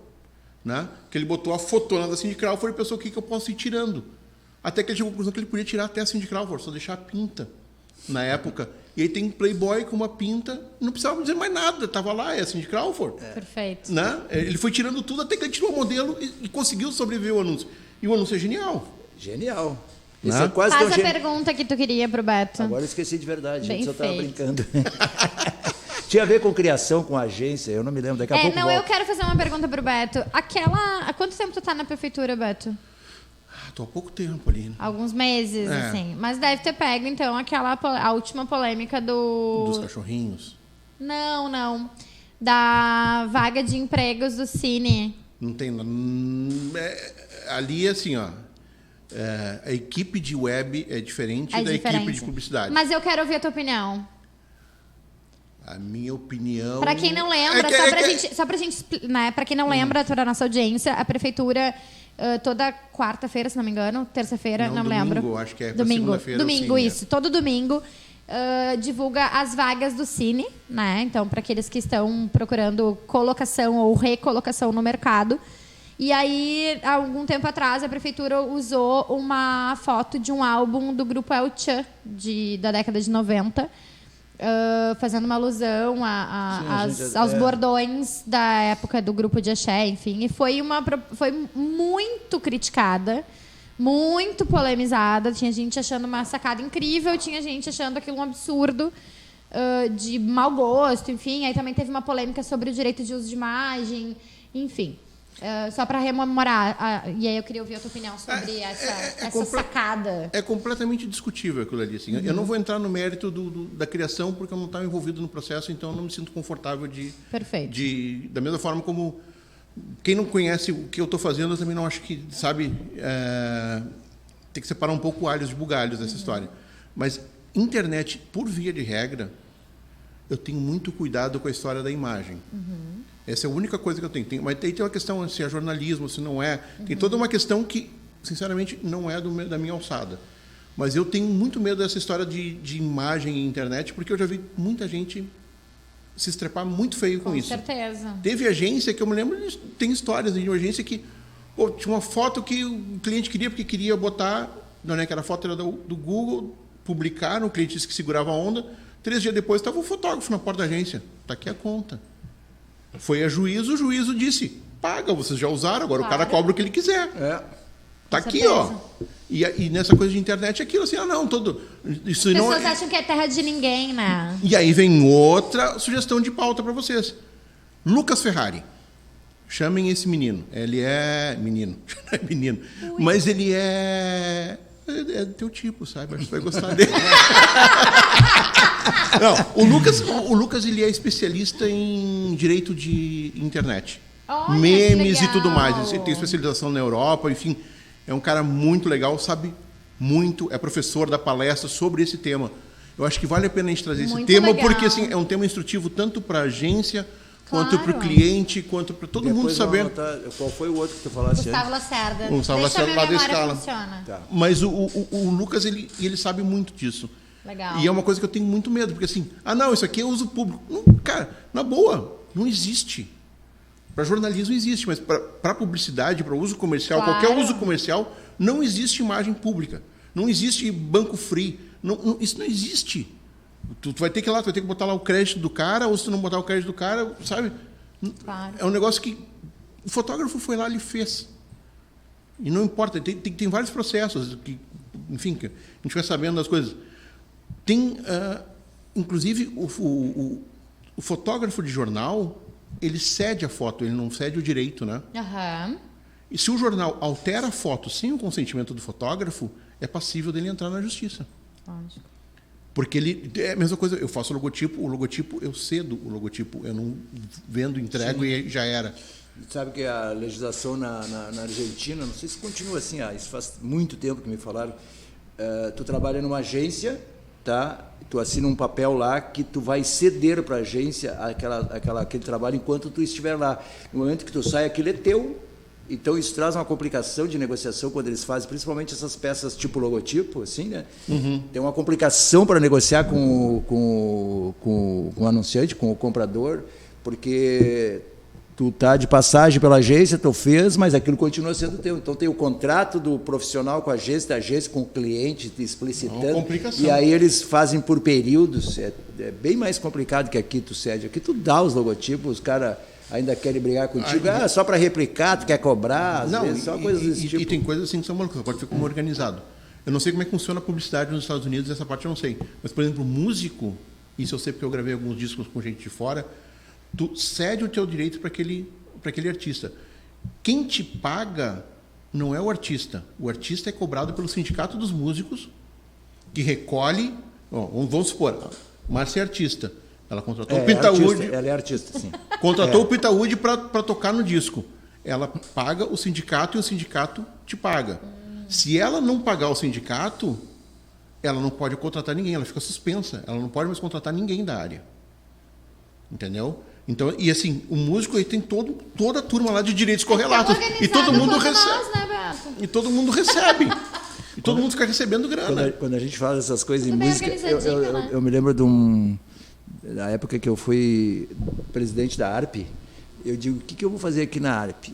Né? Que ele botou a fotona da Cindy Crawford e pensou o que eu posso ir tirando. Até que ele chegou à conclusão que ele podia tirar até a Cindy Crawford, só deixar a pinta na época. E aí tem Playboy com uma pinta, não precisava dizer mais nada, estava lá, é a Cindy Crawford. Perfeito. Né? Ele foi tirando tudo até que ele tirou o modelo e conseguiu sobreviver ao anúncio. E o anúncio é genial. Genial. Né? Isso é quase Faz tão a genial. pergunta que tu queria pro Beto. Agora eu esqueci de verdade, Bem gente, eu estava feito. brincando. Tinha a ver com criação, com agência, eu não me lembro, daqui a pouco Não, volto. eu quero fazer uma pergunta pro Beto. Há quanto tempo tu tá na prefeitura, Beto? Estou há pouco tempo ali. Né? Alguns meses, É. assim. Mas deve ter pego, então, a última polêmica Dos cachorrinhos. Não. Da vaga de empregos do Cine. Não tem... ali, assim, ó... a equipe de web é diferente da equipe de publicidade. Mas eu quero ouvir a tua opinião. A minha opinião... Pra quem não lembra, só pra gente, né? Pra quem não lembra, toda a nossa audiência, a prefeitura, toda quarta-feira, se não me engano, terça-feira, não domingo, lembro. acho que é pra domingo. segunda-feira. Domingo, sim, isso. Todo domingo divulga as vagas do Cine, né? Então, para aqueles que estão procurando colocação ou recolocação no mercado. E aí, há algum tempo atrás, a prefeitura usou uma foto de um álbum do grupo El Chan, da década de 90, fazendo uma alusão aos bordões da época do grupo de axé, enfim. E foi muito criticada, muito polemizada. Tinha gente achando uma sacada incrível, tinha gente achando aquilo um absurdo, de mau gosto, enfim. Aí também teve uma polêmica sobre o direito de uso de imagem, enfim. Só para rememorar, e aí eu queria ouvir a tua opinião sobre essa sacada. É completamente discutível aquilo ali. Assim. Eu não vou entrar no mérito da criação, porque eu não estava envolvido no processo, então eu não me sinto confortável Perfeito. Da mesma forma como quem não conhece o que eu estou fazendo, eu também não acho que, sabe, tem que separar um pouco alhos de bugalhos dessa história. Mas internet, por via de regra, eu tenho muito cuidado com a história da imagem. Essa é a única coisa que eu tenho. Mas tem uma questão, se é jornalismo, se não é. Tem toda uma questão que, sinceramente, não é da minha alçada. Mas eu tenho muito medo dessa história de imagem e internet, porque eu já vi muita gente se estrepar muito feio com isso. Com certeza. Teve agência que eu me lembro, tem histórias de uma agência que tinha uma foto que o cliente queria, porque queria botar, não é que era foto, era do Google, publicaram, o cliente disse que segurava a onda. 3 dias depois estava o fotógrafo na porta da agência. Está aqui a conta. Foi a juízo, o juízo disse, paga, vocês já usaram, agora o cara cobra o que ele quiser. Tá aqui, certeza. ó. E nessa coisa de internet é aquilo assim, isso As não pessoas acham que é terra de ninguém, né? E aí vem outra sugestão de pauta para vocês. Lucas Ferrari. Chamem esse menino. Ele é menino. Não é menino. Mas ele é teu tipo, sabe? Acho que você vai gostar dele. Não, o Lucas ele é especialista em direito de internet. Olha, memes que e tudo mais. legal. Ele tem especialização na Europa, enfim. É um cara muito legal, sabe muito, é professor da palestra sobre esse tema. Eu acho que vale a pena a gente trazer esse Muito tema, legal. porque assim, é um tema instrutivo tanto para a agência, Claro. quanto para o cliente, quanto para todo mundo Depois saber. vamos anotar qual foi o outro que tu falasse Gustavo antes? Lacerda. O Gustavo Deixa Lacerda a lá minha da memória Scala. funciona. Tá. Mas o Lucas, ele sabe muito disso. Legal. E é uma coisa que eu tenho muito medo, porque assim, não, isso aqui é uso público. Não, cara, na boa, não existe. Para jornalismo existe, mas para publicidade, para uso comercial, Claro. qualquer uso comercial, não existe imagem pública. Não existe banco free. Isso não existe. Tu vai ter que ir lá, tu vai ter que botar lá o crédito do cara, ou se tu não botar o crédito do cara, sabe? Claro. É um negócio que o fotógrafo foi lá e fez. E não importa, tem vários processos, que, enfim, que a gente vai sabendo das coisas. Tem, inclusive, o fotógrafo de jornal, ele cede a foto, ele não cede o direito, né? Aham. E se o jornal altera a foto sem o consentimento do fotógrafo, é passível dele entrar na justiça. Lógico. Porque ele é a mesma coisa, eu faço o logotipo eu cedo o logotipo, eu não vendo, entrego e já era. Sabe que a legislação na Argentina, não sei se continua assim, isso faz muito tempo que me falaram, tu trabalha numa agência, tá? Tu assina um papel lá que tu vai ceder para a agência aquele trabalho enquanto tu estiver lá. No momento que tu sai, aquilo é teu. Então, isso traz uma complicação de negociação quando eles fazem, principalmente essas peças tipo logotipo, assim, né? Uhum. Tem uma complicação para negociar com o anunciante, com o comprador, porque tu tá de passagem pela agência, tu fez, mas aquilo continua sendo teu. Então, tem o contrato do profissional com a agência, da agência com o cliente, te explicitando. É uma complicação. E aí eles fazem por períodos. É bem mais complicado que aqui tu cede. Aqui tu dá os logotipos, os caras ainda querem brigar contigo, só para replicar, tu quer cobrar, às vezes, só coisas desse tipo. E tem coisas assim que são malucas, pode ficar como organizado. Eu não sei como é que funciona a publicidade nos Estados Unidos, essa parte eu não sei. Mas, por exemplo, músico, isso eu sei porque eu gravei alguns discos com gente de fora, tu cede o teu direito para aquele artista. Quem te paga não é o artista é cobrado pelo sindicato dos músicos, que recolhe, vamos supor, Márcia é artista. Ela contratou o Pitaúde. Ela é artista, sim. Contratou o Pitaúde para tocar no disco. Ela paga o sindicato e o sindicato te paga. Se ela não pagar o sindicato, ela não pode contratar ninguém, ela fica suspensa. Ela não pode mais contratar ninguém da área. Entendeu? Então, e assim, o músico aí tem toda a turma lá de direitos correlatos. E todo mundo recebe. Nós, né, Beto? E todo mundo recebe. E todo mundo fica recebendo grana. Quando a gente fala dessas coisas Tudo em bem música, organizadinho, né? eu me lembro da época que eu fui presidente da ARP. Eu digo, o que eu vou fazer aqui na ARP?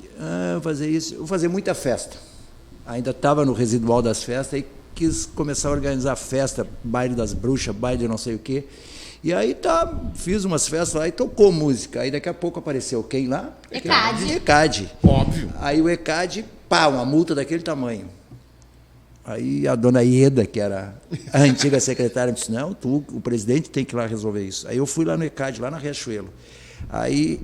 Vou fazer isso, vou fazer muita festa. Ainda estava no residual das festas, e quis começar a organizar festa, baile das bruxas, baile de não sei o quê. E aí fiz umas festas lá e tocou música. Aí daqui a pouco apareceu quem lá? ECAD. Óbvio. Aí o ECAD, uma multa daquele tamanho. Aí a dona Ieda, que era a antiga secretária, me disse, não, o presidente tem que ir lá resolver isso. Aí eu fui lá no ECAD, lá na Riachuelo. Aí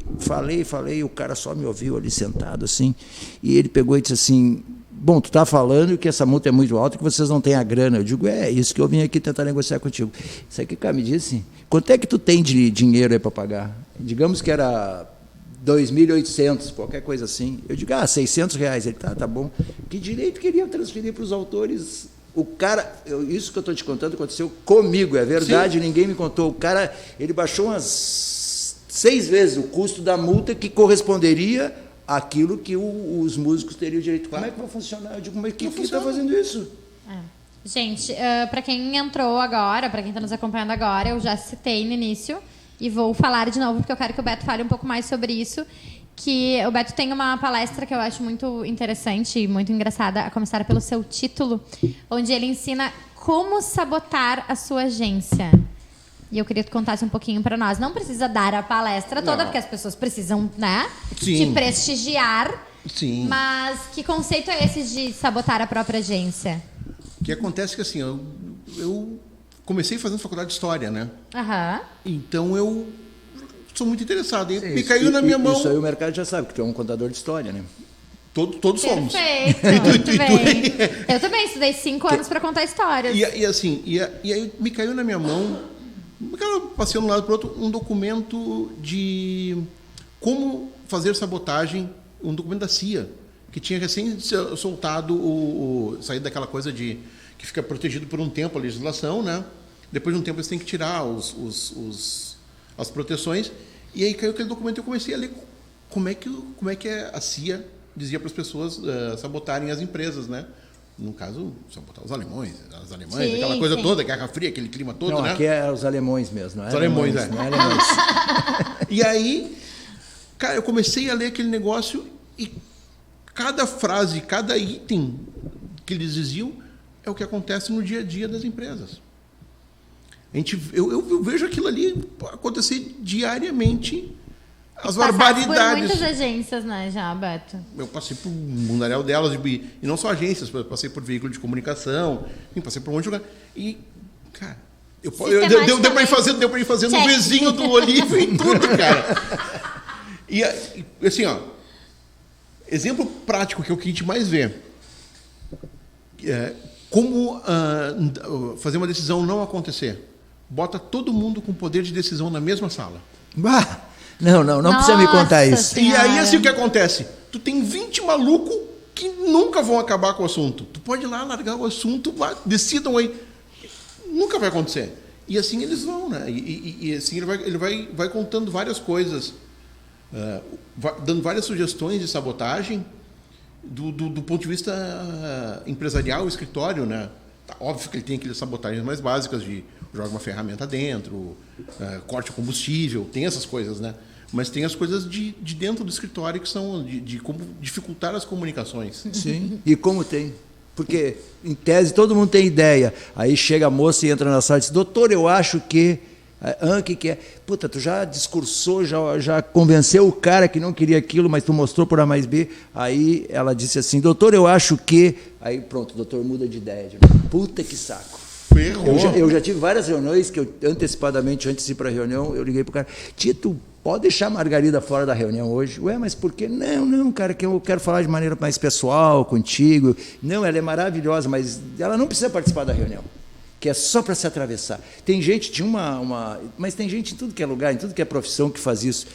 falei, o cara só me ouviu ali sentado assim, e ele pegou e disse assim, bom, tu tá falando que essa multa é muito alta e que vocês não têm a grana. Eu digo, é isso que eu vim aqui tentar negociar contigo. Isso aqui o cara me disse, quanto é que tu tem de dinheiro aí para pagar? Digamos que era 2.800, qualquer coisa assim. Eu digo, R$600. Ele, tá bom. Que direito queria transferir para os autores? O cara, isso que eu estou te contando aconteceu comigo, é verdade, sim. Ninguém me contou. O cara, ele baixou umas 6 vezes o custo da multa que corresponderia àquilo que os músicos teriam direito. Como é que vai funcionar? Eu digo, mas quem está fazendo isso? Gente, para quem entrou agora, para quem está nos acompanhando agora, eu já citei no início e vou falar de novo, porque eu quero que o Beto fale um pouco mais sobre isso, que o Beto tem uma palestra que eu acho muito interessante e muito engraçada, a começar pelo seu título, onde ele ensina como sabotar a sua agência. E eu queria que tu contasse um pouquinho para nós. Não precisa dar a palestra toda, porque as pessoas precisam, né, te prestigiar. Sim. Mas que conceito é esse de sabotar a própria agência? O que acontece é que assim, eu comecei fazendo faculdade de História, né? Aham. Então eu sou muito interessado. E me caiu na minha mão. Isso aí o mercado já sabe, que tu é um contador de história, né? Todos somos. Perfeito, muito bem. Eu também estudei 5 anos para contar histórias. E aí me caiu na minha mão, passeando de um lado para o outro, um documento de como fazer sabotagem, um documento da CIA, que tinha recém soltado saído daquela coisa de que fica protegido por um tempo a legislação, né? Depois de um tempo eles têm que tirar as proteções. E aí caiu aquele documento e eu comecei a ler como é que a CIA dizia para as pessoas sabotarem as empresas, né? No caso, sabotar os alemães, Sim, aquela coisa sim. toda, Guerra Fria, aquele clima todo, Não, né? aqui é os alemães mesmo, não é? Os alemães, Não é alemães. E aí, cara, eu comecei a ler aquele negócio e cada frase, cada item que eles diziam é o que acontece no dia a dia das empresas. Eu vejo aquilo ali acontecer diariamente, as barbaridades. Por muitas agências, né, já, Beto? Eu passei por um mundaréu delas, e não só agências, eu passei por veículo de comunicação, passei por um monte de lugar. E, cara, deu para ir fazendo o vizinho do Olívio e tudo, cara. E assim, ó, exemplo prático que é o que a gente mais vê. Como fazer uma decisão não acontecer. Bota todo mundo com poder de decisão na mesma sala. Bah! Não precisa me contar isso. E aí, assim, o que acontece? Tu tem 20 malucos que nunca vão acabar com o assunto. Tu pode ir lá, largar o assunto, decidam aí. Nunca vai acontecer. E assim eles vão, né? E assim ele vai contando várias coisas, dando várias sugestões de sabotagem do ponto de vista empresarial, escritório, né? Tá, óbvio que ele tem aquelas sabotagens mais básicas de joga uma ferramenta dentro, corte o combustível, tem essas coisas, né? Mas tem as coisas de dentro do escritório que são de como dificultar as comunicações. Sim, e como tem. Porque, em tese, todo mundo tem ideia. Aí chega a moça e entra na sala e diz, doutor, eu acho que... O que é? Puta, tu já discursou, já convenceu o cara que não queria aquilo, mas tu mostrou por A mais B. Aí ela disse assim, doutor, eu acho que... Aí pronto, o doutor muda de ideia. Puta que saco. Eu já tive várias reuniões que eu, antecipadamente, antes de ir para a reunião, eu liguei para o cara, Tito, pode deixar a Margarida fora da reunião hoje? Ué, mas por quê? Não, cara, que eu quero falar de maneira mais pessoal contigo. Não, ela é maravilhosa, mas ela não precisa participar da reunião, que é só para se atravessar. Tem gente, mas tem gente em tudo que é lugar, em tudo que é profissão que faz isso.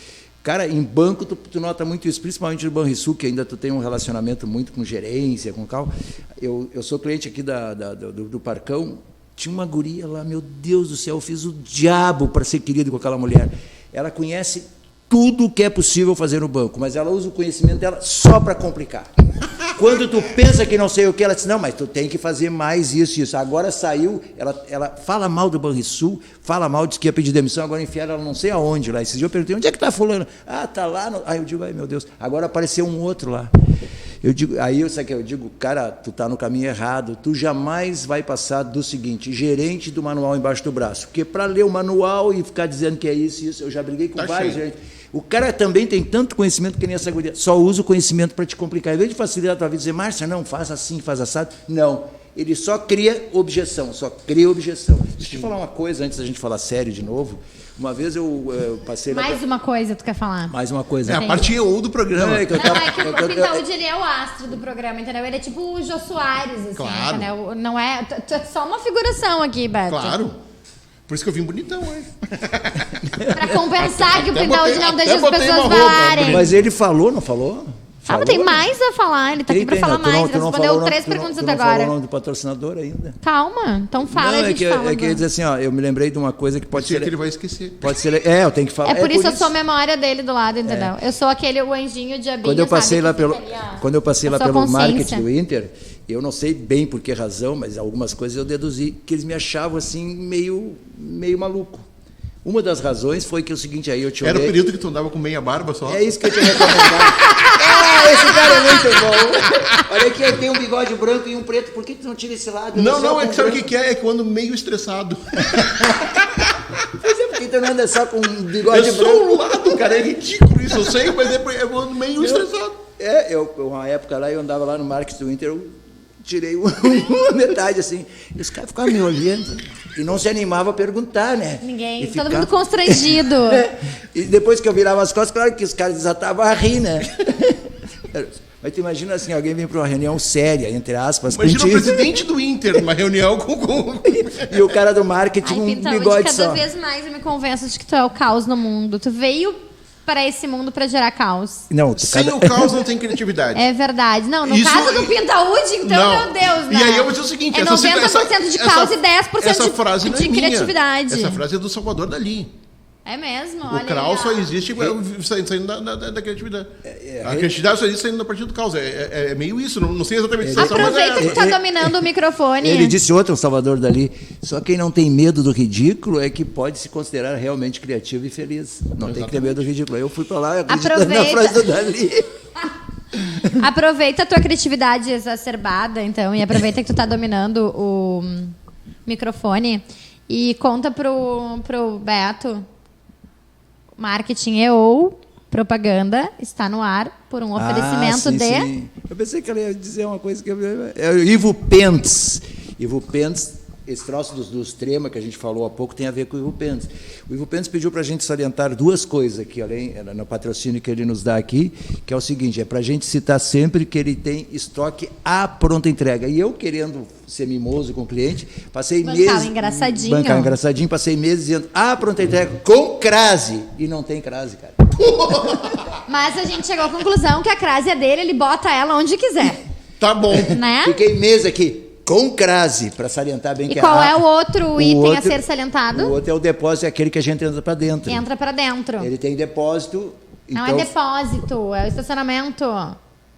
Cara, em banco tu nota muito isso, principalmente no Banrisul, que ainda tu tem um relacionamento muito com gerência, com cal. Eu sou cliente aqui do Parcão. Tinha uma guria lá, meu Deus do céu, eu fiz o diabo para ser querido com aquela mulher. Ela conhece tudo o que é possível fazer no banco, mas ela usa o conhecimento dela só para complicar. Quando tu pensa que não sei o que, ela diz, não, mas tu tem que fazer mais isso e isso. Agora saiu, ela fala mal do Banrisul, fala mal, diz que ia pedir demissão, agora enfiaram ela não sei aonde lá. Esses dias eu perguntei, onde é que está fulano? Ah, está lá. Aí eu digo, ai meu Deus, agora apareceu um outro lá. Eu digo, cara, tu está no caminho errado, tu jamais vai passar do seguinte, gerente do manual embaixo do braço, porque para ler o manual e ficar dizendo que é isso, eu já briguei com vários gerentes. O cara também tem tanto conhecimento que nem essa guria, só usa o conhecimento para te complicar. Em vez de facilitar a tua vida e dizer, Márcia, não, faz assim, faz assado, não. Ele só cria objeção. Deixa eu te falar uma coisa, antes da gente falar sério de novo. Uma vez eu passei... Mais uma coisa tu quer falar? Mais uma coisa. É a parte EU do programa. É que o Pintaúde, ele é o astro do programa, entendeu? Ele é tipo o Jô Soares, assim, claro. Entendeu? Não é... Tu é só uma figuração aqui, Beto. Claro. Por isso que eu vim bonitão hoje. Pra compensar que o Pintaúde não deixa as botei pessoas uma roupa, falarem. Mas ele falou, não falou? Mas tem mais a falar, ele tá aqui pra falar mais. Ele respondeu 3 perguntas até agora. Não falou o nome do patrocinador ainda. Calma, então fala e a gente fala. É que ele diz assim, ó, eu me lembrei de uma coisa que pode ser... que ele vai esquecer. Pode ser... eu tenho que falar. É por isso eu sou a memória dele do lado, entendeu? Eu sou o anjinho de abelha, Quando eu passei lá pelo, consciência. marketing do Inter, eu não sei bem por que razão, mas algumas coisas eu deduzi que eles me achavam assim meio maluco. Uma das razões foi que o seguinte, aí eu te olhei... Era o período que tu andava com meia barba só? É isso que eu te recomendava. Esse cara é muito bom. Olha aqui, tem um bigode branco e um preto, por que tu não tira esse lado? Não, é que sabe o que é? É que eu ando meio estressado. Pois é, porque tu não anda só com um bigode branco. Eu sou um lado, cara, é ridículo isso, eu sei, mas eu ando meio estressado. Uma época lá, eu andava lá no marketing do Inter, eu tirei uma metade assim, e os caras ficavam me olhando e não se animavam a perguntar, né? Ninguém, todo mundo constrangido. E depois que eu virava as costas, claro que os caras desatavam a rir, né? Mas tu imagina assim, alguém vem para uma reunião séria, entre aspas, imagina contigo. o presidente do Inter numa reunião com... E o cara do marketing com um bigode cada só. Vez mais eu me convenço de que tu é o caos no mundo. Tu veio para esse mundo para gerar caos. Não, Sem o caos não tem criatividade. É verdade. Não, no Isso- caso do Pintaúde, então, Não. meu Deus, né? E aí eu vou dizer o seguinte... É 90% de caos e 10% essa frase não é de minha. criatividade. Essa frase é do Salvador Dali. É mesmo, O olha caos só aí, ó. existe saindo da criatividade. A criatividade só existe saindo da partir do caos. É meio isso, não sei exatamente a situação, mas Aproveita que tu tá dominando o microfone. Ele disse outro, um Salvador Dali, só quem não tem medo do ridículo é que pode se considerar realmente criativo e feliz. Não tem que ter medo do ridículo. Eu fui para lá acreditando na Aproveita. frase do Dali. Aproveita a tua criatividade exacerbada, então, e aproveita que tu tá dominando o microfone e conta pro Beto. Marketing ou propaganda está no ar por um oferecimento sim, de... sim. Eu pensei que ela ia dizer uma coisa que... É o Ivo Pence. Ivo Pence, esse troço dos trema que a gente falou há pouco tem a ver com o Ivo Pence. O Ivo Pence pediu para a gente salientar duas coisas aqui, além no patrocínio que ele nos dá aqui, que é o seguinte, é para a gente citar sempre que ele tem estoque à pronta entrega. E eu, querendo ser mimoso com o cliente, passei meses... engraçadinho. Engraçadinho, passei meses dizendo, pronta entrega com crase. E não tem crase, cara. Mas a gente chegou à conclusão que a crase é dele, ele bota ela onde quiser, Tá bom. né? Fiquei meses aqui com crase, para salientar bem E que qual é o outro item a ser salientado? O outro é o depósito, é aquele que a gente entra para dentro. Entra pra dentro. Ele tem depósito. Não então, é depósito, é o estacionamento.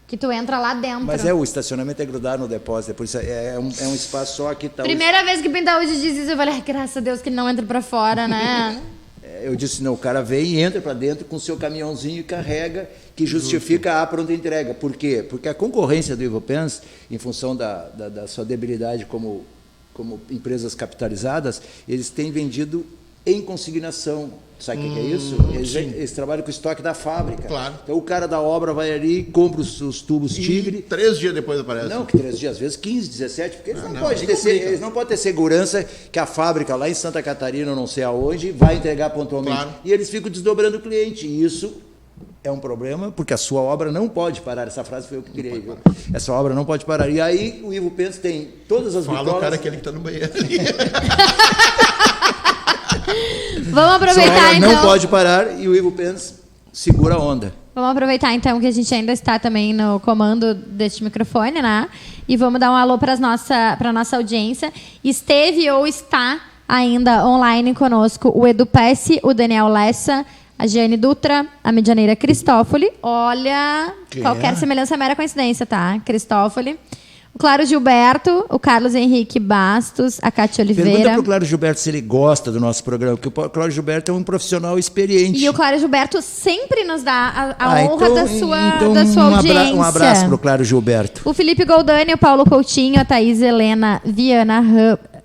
Que tu entra lá dentro. Mas o estacionamento é grudar no depósito, por isso é um espaço só que está... Primeira vez que o Pintaúde diz isso, eu falei, graças a Deus que ele não entra pra fora, né? Eu disse, não, o cara vem e entra para dentro com o seu caminhãozinho e carrega, que justifica a pronta entrega. Por quê? Porque a concorrência do Ivo Pence, em função da sua debilidade como empresas capitalizadas, eles têm vendido em consignação. Sabe o que é isso? Eles trabalham com o estoque da fábrica. Claro. Então o cara da obra vai ali, compra os tubos Tigre. E 3 dias depois aparece. Não, que 3 dias, às vezes 15, 17, porque eles Eles não podem ter segurança que a fábrica lá em Santa Catarina, ou não sei aonde, vai entregar pontualmente. Claro. E eles ficam desdobrando o cliente. E isso é um problema, porque a sua obra não pode parar. Essa frase foi eu que criei, viu? Essa obra não pode parar. E aí o Ivo Pence tem todas as Fala bitolas... o cara aquele que tá no banheiro ali. Vamos aproveitar, Sua obra então. não pode parar e o Ivo Pence segura a onda. Vamos aproveitar, então, que a gente ainda está também no comando deste microfone, né? E vamos dar um alô para a nossa audiência. Esteve ou está ainda online conosco o Edu Pesce, o Daniel Lessa, a Giane Dutra, a medianeira Cristófoli. Olha, qualquer semelhança é mera coincidência, tá? Cristófoli. O Claro Gilberto, o Carlos Henrique Bastos, a Cátia Pergunta Oliveira. para o Claro Gilberto se ele gosta do nosso programa, porque o Claro Gilberto é um profissional experiente. E o Claro Gilberto sempre nos dá a honra então, da sua um audiência. Um abraço para o Claro Gilberto. O Felipe Goldani, o Paulo Coutinho, a Thaís Helena Viana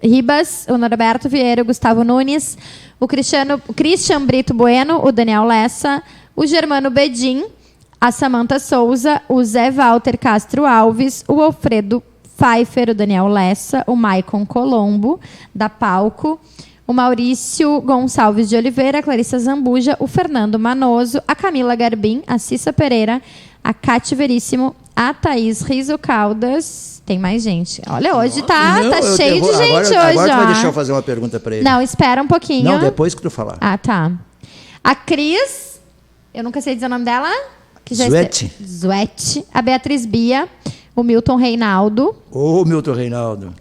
Ribas, o Norberto Vieira, o Gustavo Nunes, o Christian Brito Bueno, o Daniel Lessa, o Germano Bedin, a Samanta Souza, o Zé Walter Castro Alves, o Alfredo Pfeiffer, o Daniel Lessa, o Maicon Colombo, da Palco, o Maurício Gonçalves de Oliveira, a Clarissa Zambuja, o Fernando Manoso, a Camila Garbim, a Cissa Pereira, a Cati Veríssimo, a Thaís Riso Caldas. Tem mais gente. Olha, hoje tá cheio de gente hoje. Agora tu vai ó. deixar eu fazer uma pergunta para ele. Não, espera um pouquinho. Não, depois que tu falar. Ah, tá. A Cris, eu nunca sei dizer o nome dela. Zuete. A Beatriz Bia, o Milton Reinaldo. Ô, Milton Reinaldo.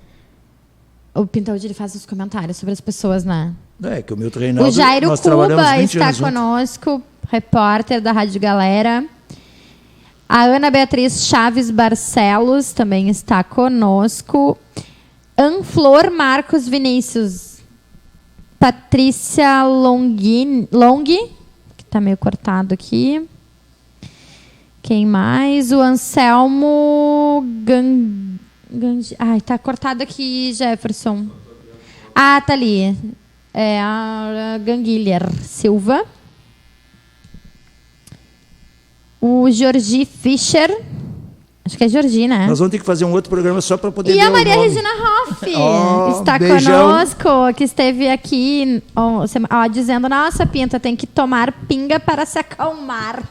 O Pintaúde, ele faz os comentários sobre as pessoas, né? É, que o Milton Reinaldo... O Jairo nós trabalhamos Cuba 20 está anos juntos. conosco, repórter da Rádio Galera. A Ana Beatriz Chaves Barcelos também está conosco. Anflor Marcos Vinícius. Patrícia Long, que está meio cortado aqui. Quem mais? O Anselmo Ai, tá cortado aqui, Jefferson. Ah, tá ali. É a Ganguilher Silva. O Jorgi Fischer. Acho que é Jorgi, né? Nós vamos ter que fazer um outro programa só para poder E ler a o Maria nome. Regina Hoff está beijão. conosco, que esteve aqui dizendo, nossa, Pinta, tem que tomar pinga para se acalmar.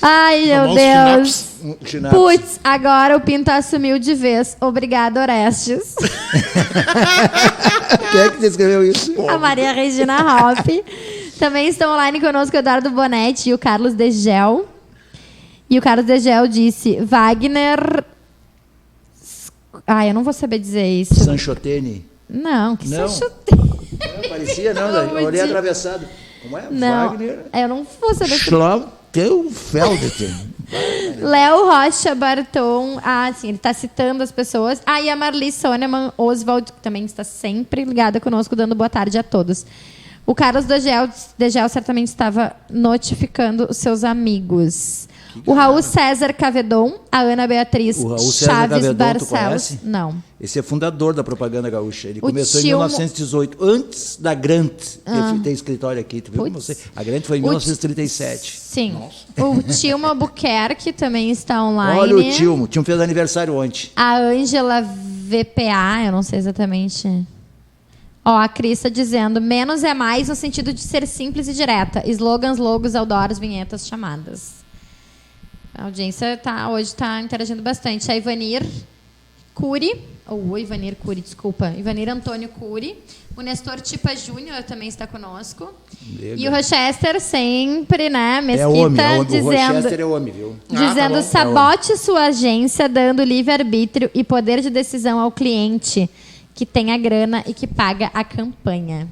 Ai, meu Famoso Deus. Ginapse. Putz, agora o Pinto assumiu de vez. Obrigado, Orestes. Quem é que te escreveu isso? A Maria Regina Hoff. Também estão online conosco o Eduardo Bonetti e o Carlos Degel. E o Carlos Degel disse: Wagner. Eu não vou saber dizer isso. Sanchotene. Não, que Não. Sanchotene. Não parecia, não. Não, Eu olhei de- atravessado. Como é? Não, Wagner. eu não vou saber. Schlottenfeldt. Léo Rocha Barton. Sim, ele está citando as pessoas. E a Marli Soneman Oswald, que também está sempre ligada conosco, dando boa tarde a todos. O Carlos Degel certamente estava notificando os seus amigos. O Raul César Cavedon, a Ana Beatriz O Raul César Chaves Cavedon, tu Barcelos. conhece? Não. Esse é fundador da propaganda gaúcha. Ele O começou em Tilmo- 1918, antes da Grant. Tem escritório aqui, tu viu? Putz. A Grant foi em 1937. Sim. O Tilmo Albuquerque também está online. Olha o Tilmo. O Tilmo fez aniversário ontem. A Ângela VPA, eu não sei exatamente. A Cris está dizendo: menos é mais no sentido de ser simples e direta. Slogans, logos, outdoors, vinhetas, chamadas. A audiência hoje está interagindo bastante. A Ivanir Cury, Ivanir Cury, desculpa. Ivanir Antônio Cury. O Nestor Tipa Júnior também está conosco. Legal. E o Rochester sempre, né? Mesquita, É homem. O dizendo... Rochester é homem, viu? Dizendo: bom. sabote sua agência, dando livre-arbítrio e poder de decisão ao cliente que tem a grana e que paga a campanha.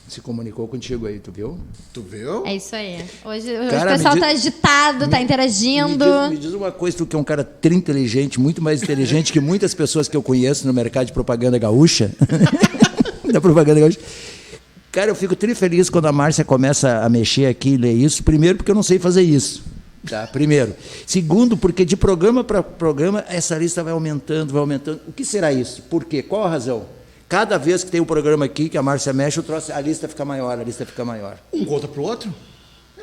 Se comunicou contigo aí, tu viu? Tu viu? É isso aí. Hoje o Cara, pessoal me está diz- agitado, está interagindo. Me diz uma coisa, tu que é um cara inteligente, muito mais inteligente que muitas pessoas que eu conheço no mercado de propaganda gaúcha. Da propaganda gaúcha. Cara, eu fico feliz quando a Márcia começa a mexer aqui e ler isso. Primeiro, porque eu não sei fazer isso. Tá? Primeiro. Segundo, porque de programa para programa, essa lista vai aumentando, vai aumentando. O que será isso? Por quê? Qual a razão? Cada vez que tem um programa aqui, que a Márcia mexe, a lista fica maior, a lista fica maior. Um conta pro outro.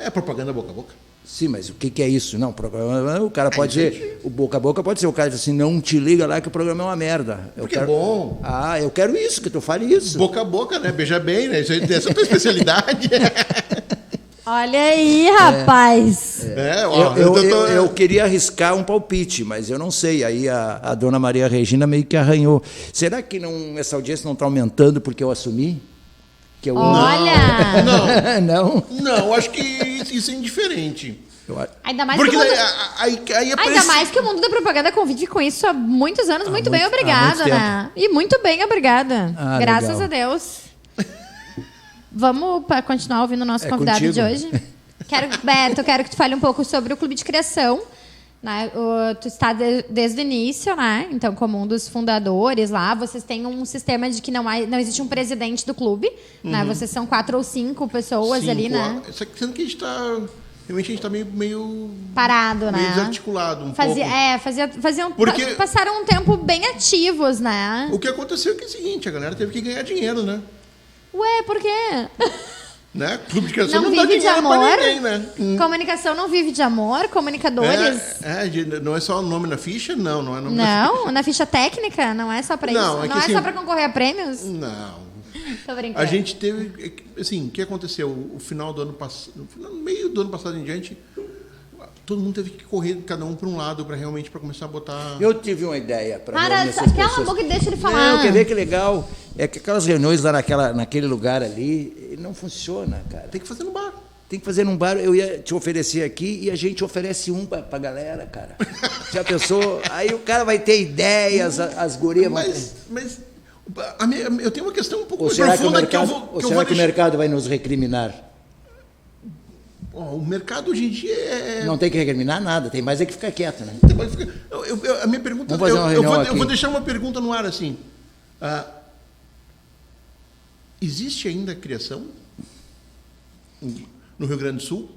É propaganda boca a boca. Sim, mas o que é isso? Não, programa, o cara pode ser, o boca a boca pode ser o cara diz assim, não te liga lá que o programa é uma merda. Porque é bom. Eu quero isso, que tu fale isso. Boca a boca, né? Beija bem, né? Essa é a tua especialidade. Olha aí, rapaz. Eu queria arriscar um palpite, mas eu não sei. Aí a dona Maria Regina meio que arranhou. Será que essa audiência não está aumentando porque eu assumi? Que eu... Olha! Não. Não? Não, acho que isso é indiferente. Ainda mais, Porque que o mundo... aí Ainda aparece... mais que o mundo da propaganda convive com isso há muitos anos. Muito bem, obrigada, muito né? E muito bem, obrigada. Graças legal. a Deus. Vamos continuar ouvindo o nosso convidado contigo. de hoje? Beto, quero que tu fale um pouco sobre o Clube de Criação. Né? Tu está desde o início, né? Então, como um dos fundadores lá, vocês têm um sistema de que não existe um presidente do clube. Né? Vocês são 4 ou 5 pessoas ali, né? Sendo que a gente está... Realmente a gente está meio Parado, meio né? desarticulado pouco. Passaram um tempo bem ativos, né? O que aconteceu é que é o seguinte, a galera teve que ganhar dinheiro, né? Ué, por quê? Né? Clube de criação Não não, dá vive de dinheiro amor? pra ninguém, né? Comunicação não vive de amor? Comunicadores? Não é só o nome na ficha? Não é nome Não, na ficha técnica não é só pra Não, isso? é que Não é assim- só pra concorrer a prêmios? Não. Tô brincando. A gente teve... Assim, o que aconteceu? O final do ano passado... No meio do ano passado em diante, todo mundo teve que correr, cada um para um lado, para começar a botar... Eu tive uma ideia para Para, reunir essas cala a pessoas. boca e deixa ele falar. Não, quer ver que legal? É que aquelas reuniões lá naquele lugar ali, não funciona, cara. Tem que fazer no bar. Tem que fazer num bar, eu ia te oferecer aqui e a gente oferece um pra galera, cara. Já pensou? Aí o cara vai ter ideias, as gurias vão... Mas eu tenho uma questão um pouco Ou mais será que o profunda mercado, mercado vai nos recriminar? O mercado hoje em dia é... Não tem que recriminar nada, tem mais é que ficar quieto, né? A minha pergunta... Vamos fazer uma reunião eu vou aqui. deixar uma pergunta no ar, assim. Existe ainda criação no Rio Grande do Sul?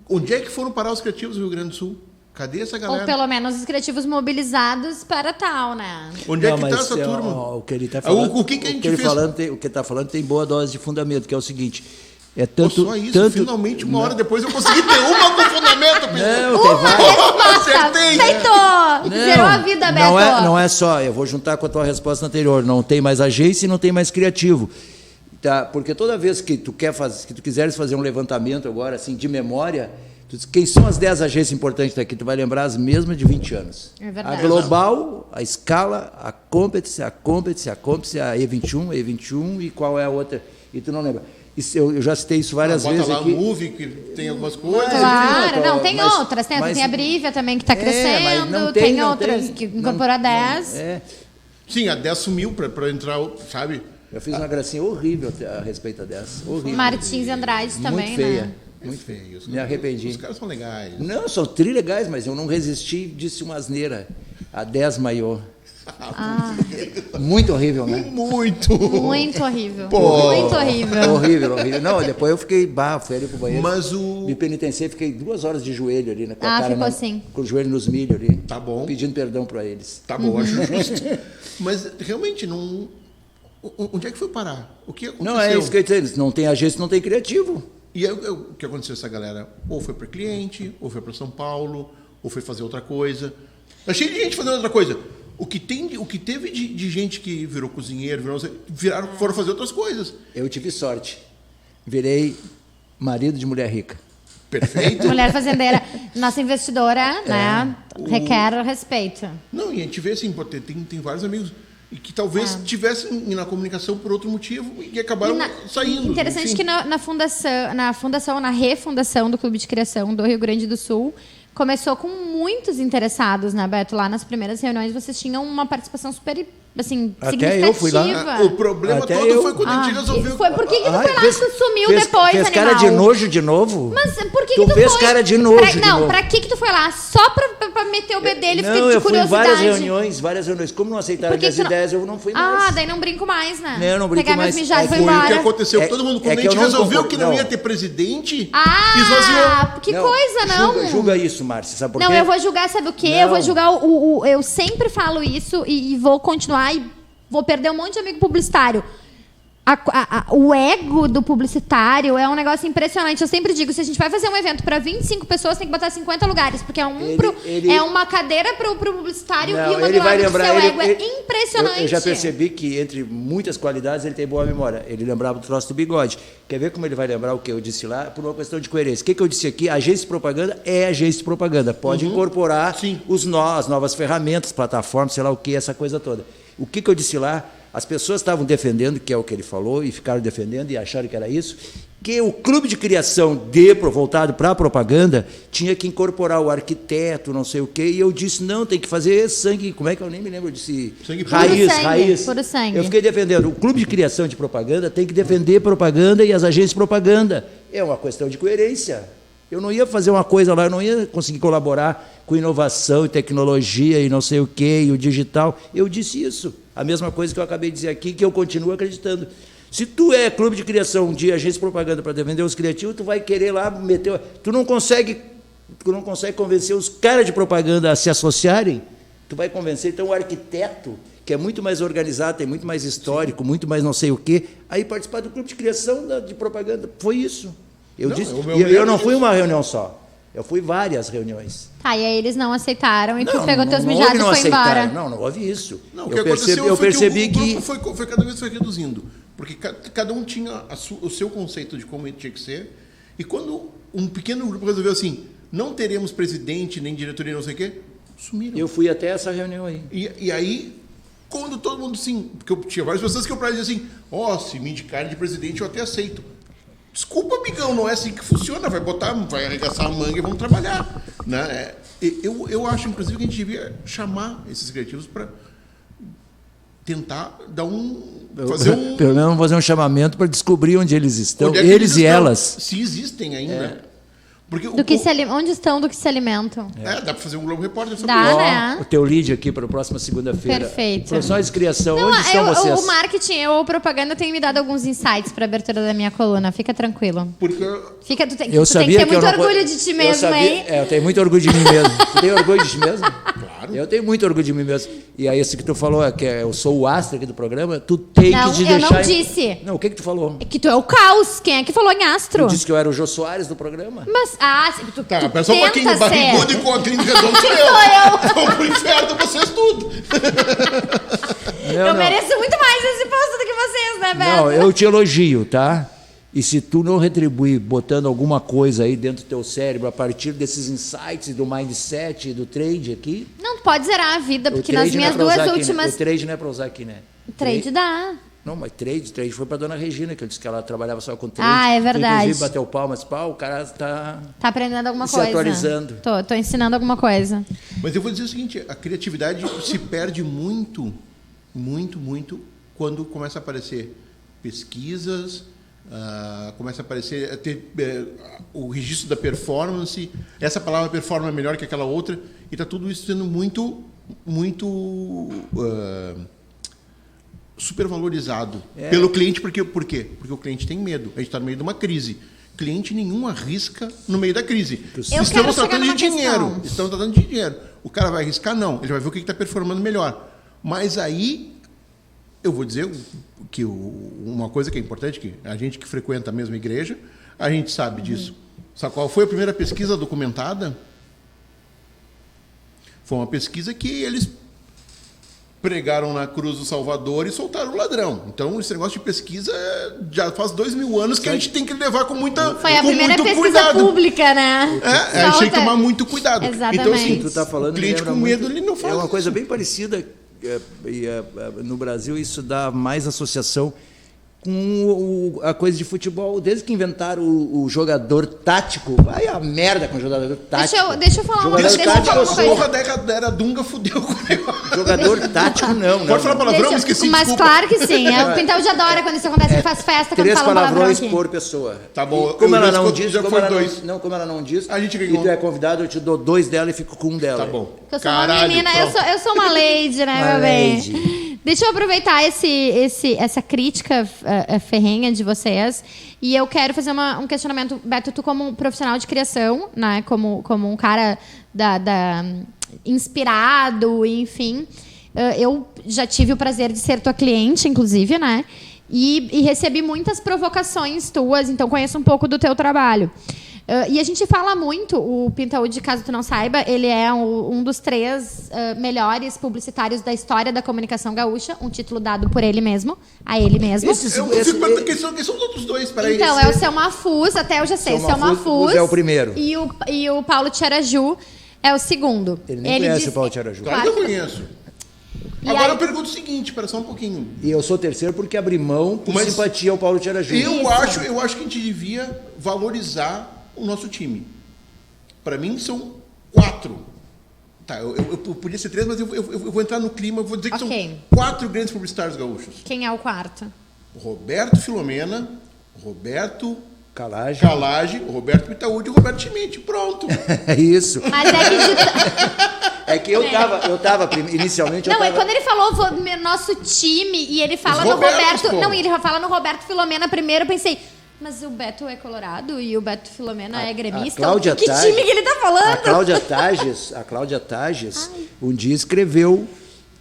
Onde é que foram parar os criativos do Rio Grande do Sul? Cadê essa galera? Ou pelo menos os criativos mobilizados para tal, né? Onde é que está essa turma? O que ele está falando, o que a gente fez? o que está falando tem boa dose de fundamento, que é o seguinte... É tanto, só isso, tanto, finalmente, uma hora depois eu consegui ter uma com fundamento, Pedro. Não, tem várias. Acertei. Feitou! Zerou a vida, Beto. Não é só, eu vou juntar com a tua resposta anterior, não tem mais agência e não tem mais criativo. Tá? Porque toda vez que tu quiseres fazer um levantamento agora, assim, de memória, tu Quem são as 10 agências importantes daqui? Tu vai lembrar as mesmas de 20 anos. É verdade. A Global, a Scala, a Competence, a E21, E21 e qual é a outra? E tu não lembra. Isso, eu já citei isso várias vezes Bota lá aqui. o Move, que tem algumas coisas. Claro, não, tem mas- outras. Tem mas- a Brivia também que está mas crescendo, não tem não outras tem, que não- incorporou a não- 10. É. Sim, a 10 sumiu para entrar, sabe? Eu fiz uma gracinha horrível a respeito dessa. Horrível. Martins e Andrade também, Muito feia. né? Muito feio. Me arrependi. Os caras são legais. Não, são trilegais, mas eu não resisti e disse uma asneira. A 10 maior. Muito horrível, né? Muito. Muito horrível. Pô. Muito horrível. Horrível. Não, depois eu fiquei fui ali pro banheiro. Mas o- Me penitenciei, fiquei 2 horas de joelho ali, né? Com Ah, a cara ficou assim. com o joelho nos milhos ali. Tá bom. Pedindo perdão para eles. Tá bom, acho justo. Mas realmente não. Onde é que foi parar? O que aconteceu? Não, é isso que eu ia dizer. Não tem agência, não tem criativo. E aí, o que aconteceu essa galera? Ou foi para cliente, ou foi para São Paulo, ou foi fazer outra coisa. Tá cheio de gente fazendo outra coisa. O que teve de gente que virou cozinheiro, foram fazer outras coisas. Eu tive sorte. Virei marido de mulher rica. Perfeito? Mulher fazendeira. Nossa investidora, né? Requer respeito. Não, e a gente vê assim, pô, tem vários amigos e que talvez tivessem na comunicação por outro motivo e acabaram saindo. Interessante enfim. que na refundação do Clube de Criação do Rio Grande do Sul, começou com muitos interessados, né, Beto? Lá nas primeiras reuniões vocês tinham uma participação super, assim, Até significativa. eu fui lá. O problema Até todo eu. foi quando a gente resolveu. Por que tu foi lá fez- e tu sumiu fez- depois, fez animal? cara de nojo de novo? Mas por que Tu que tu fez foi? cara de nojo de Não, novo. pra que tu foi lá? Só pra meter o bedelho e Não, ficar de eu fui em curiosidade? várias reuniões. Como não aceitaram Por que minhas que tu não- ideias, eu não fui mais. Ah, daí não brinco mais, né? Não, eu não brinco Pegar mais. meus mijados e É foi que Foi o que embora. aconteceu. É- Todo mundo, é quando a que gente eu não resolveu concordo, que não não. ia ter presidente, Ah, esvaziou. que Não, coisa, não. Julga isso, Márcia. Sabe por quê? Não, eu vou julgar, sabe o quê? Não. Eu vou julgar eu sempre falo isso e vou continuar e vou perder um monte de amigo publicitário. O ego do publicitário é um negócio impressionante. Eu sempre digo, se a gente vai fazer um evento para 25 pessoas, tem que botar 50 lugares, porque é é uma cadeira pro publicitário Não, e uma ele do vai lado do lembrar. seu ele- ego. ele- É impressionante. Eu já percebi que, entre muitas qualidades, ele tem boa memória. Ele lembrava do troço do bigode. Quer ver como ele vai lembrar o que eu disse lá? Por uma questão de coerência. O que eu disse aqui? Agência de propaganda é agência de propaganda. Pode incorporar Sim. as novas ferramentas, plataformas, sei lá o que, essa coisa toda. O que eu disse lá? As pessoas estavam defendendo, que é o que ele falou, e ficaram defendendo e acharam que era isso, que o clube de criação voltado para a propaganda tinha que incorporar o arquiteto, não sei o quê, e eu disse, não, tem que fazer sangue, como é que eu nem me lembro? Eu disse, Sangue puro. raiz, Puro sangue, raiz. puro sangue. Eu fiquei defendendo, o clube de criação de propaganda tem que defender propaganda e as agências de propaganda. É uma questão de coerência. Eu não ia fazer uma coisa lá, eu não ia conseguir colaborar com inovação e tecnologia e não sei o quê, e o digital. Eu disse isso. A mesma coisa que eu acabei de dizer aqui, que eu continuo acreditando. Se tu é clube de criação de agência de propaganda para defender os criativos, tu vai querer lá meter... Tu não consegue convencer os caras de propaganda a se associarem, tu vai convencer, então, o arquiteto, que é muito mais organizado, tem muito mais histórico, muito mais não sei o quê, aí participar do clube de criação de propaganda. Foi isso. Eu Não, disse, o meu e eu medo não é fui isso. uma reunião só. Eu fui várias reuniões. Tá, e aí eles não aceitaram e tu Não, pegou não, teus não mijados houve e não foi embora. aceitaram. Não houve isso. Não, o que aconteceu eu foi percebi que o que... grupo foi cada vez foi reduzindo. Porque cada um tinha o seu conceito de como ele tinha que ser. E quando um pequeno grupo resolveu assim, não teremos presidente, nem diretoria, não sei o quê, sumiram. Eu fui até essa reunião aí. E aí, quando todo mundo assim... Porque eu tinha várias pessoas que eu dizer assim, se me indicarem de presidente, eu até aceito. Desculpa, amigão, não é assim que funciona. Vai arregaçar a manga e vamos trabalhar. Né? Eu acho, inclusive, que a gente devia chamar esses criativos para tentar dar Pelo menos vamos fazer um chamamento para descobrir onde eles estão, onde é que eles e estão, elas. se existem ainda. Porque Onde estão, do que se alimentam? dá para fazer um Globo Repórter sobre Dá, isso. né? O teu lead aqui para a próxima segunda-feira. Perfeito. Profissionais de criação, Não, onde estão vocês? o marketing ou a propaganda tem me dado alguns insights para a abertura da minha coluna. Fica tranquilo. Porque Tu tem que Eu sabia ter que eu muito não orgulho de ti mesmo, hein? Eu tenho muito orgulho de mim mesmo. Tu tem orgulho de ti mesmo? Claro. Eu tenho muito orgulho de mim mesmo. E aí, isso que tu falou, que eu sou o astro aqui do programa, tu tem Não, que te eu deixar... não disse. Não, o que tu falou? É que tu é o caos. Quem é que falou em astro? Tu disse que eu era o Jô Soares do programa? Mas, tu Tá, tu pensa um pouquinho, tenta barrigudo ser. e cotrim redondo sou eu. Sou eu. Vamos pro inferno vocês tudo. Eu mereço muito mais esse posto do que vocês, né, Beto? Não, eu te elogio, tá? E se tu não retribuir botando alguma coisa aí dentro do teu cérebro a partir desses insights do mindset e do trade aqui... Não, tu pode zerar a vida, porque o nas trade não é minhas pra duas usar aqui, últimas... né? O trade não é para usar aqui, né? Trade dá. Não, mas trade foi para dona Regina, que eu disse que ela trabalhava só com trade. Ah, é verdade. Inclusive, bateu palmas, o cara está Tá aprendendo alguma se coisa. atualizando. Tô ensinando alguma coisa. Mas eu vou dizer o seguinte, a criatividade se perde muito, muito, muito quando começa a aparecer pesquisas, começa a aparecer o registro da performance, essa palavra performance é melhor que aquela outra, e está tudo isso sendo muito, muito supervalorizado pelo cliente. Por quê? Porque o cliente tem medo. A gente está no meio de uma crise. Cliente nenhum arrisca no meio da crise. Estamos tratando de dinheiro. Estamos tratando de dinheiro. O cara vai arriscar? Não. Ele vai ver o que está performando melhor. Mas aí, eu vou dizer que uma coisa que é importante, que a gente que frequenta a mesma igreja, a gente sabe disso. Sabe qual foi a primeira pesquisa documentada? Foi uma pesquisa que eles pregaram na cruz do Salvador e soltaram o ladrão. Então, esse negócio de pesquisa já faz 2000 anos que a gente tem que levar com muita Foi a com primeira muito pesquisa cuidado. Pública, né? A gente tem que tomar muito cuidado. Exatamente. Então, assim, Tu tá falando, o cliente com medo, ele não faz É uma isso. coisa bem parecida. No Brasil, isso dá mais associação com a coisa de futebol. Desde que inventaram o jogador tático, vai a merda com o jogador tático. Deixa eu falar uma Jogador coisa. tático, Deixa eu falar uma Porra, coisa. era Dunga, fudeu com ele. Jogador tático, não. Pode falar palavrão? Me esqueci, Mas desculpa. claro que sim. O Pintal já adora quando isso acontece, ele faz festa quando 3 fala um palavrão palavrões aqui. por pessoa. Tá bom, E como eu ela já não escuto, diz, já como foi ela 2. como ela não diz, A gente e ganhou. tu é convidado, eu te dou 2 dela e fico com 1 dela. Tá bom. Porque eu sou uma menina, eu sou uma lady, né, Uma meu bem? lady. Deixa eu aproveitar essa crítica ferrenha de vocês e eu quero fazer um questionamento. Beto, tu como um profissional de criação, né, como um cara inspirado, enfim, eu já tive o prazer de ser tua cliente, inclusive, né, e recebi muitas provocações tuas, então conheço um pouco do teu trabalho. E a gente fala muito, o Pintaúd, caso tu não saiba, ele é um dos 3 melhores publicitários da história da comunicação gaúcha, um título dado por ele mesmo, a ele mesmo. Eu fico perguntando quem são os outros dois. Peraí. Então, é o Seu Mafuz, até eu já sei, Seu Mafuz é o primeiro. E o Paulo Tcharaju é o segundo. Ele nem conhece o Paulo Tcharaju. Claro que eu conheço. E Agora aí- eu pergunto o seguinte, espera só um pouquinho. E eu sou terceiro porque abri mão por Mas- simpatia ao Paulo Tcharaju. Eu acho que a gente devia valorizar o nosso time. Para mim, são 4. Tá, eu podia ser 3, mas eu vou entrar no clima, eu vou dizer que Ok. são 4 grandes publicitários gaúchos. Quem é o quarto? Roberto Filomena, Roberto Calagem. Calage, o Roberto Pintaúd e o Roberto Schmidt. Pronto. É isso. Mas é que... É que eu tava inicialmente Não, é quando ele falou nosso time e ele fala Os no Robertos, Roberto... pô. Não, e ele fala no Roberto Filomena primeiro, eu pensei... Mas o Beto é colorado e o Beto Filomena é gremista? Cláudia Que Tage- time que ele tá A falando? Cláudia Tages um dia escreveu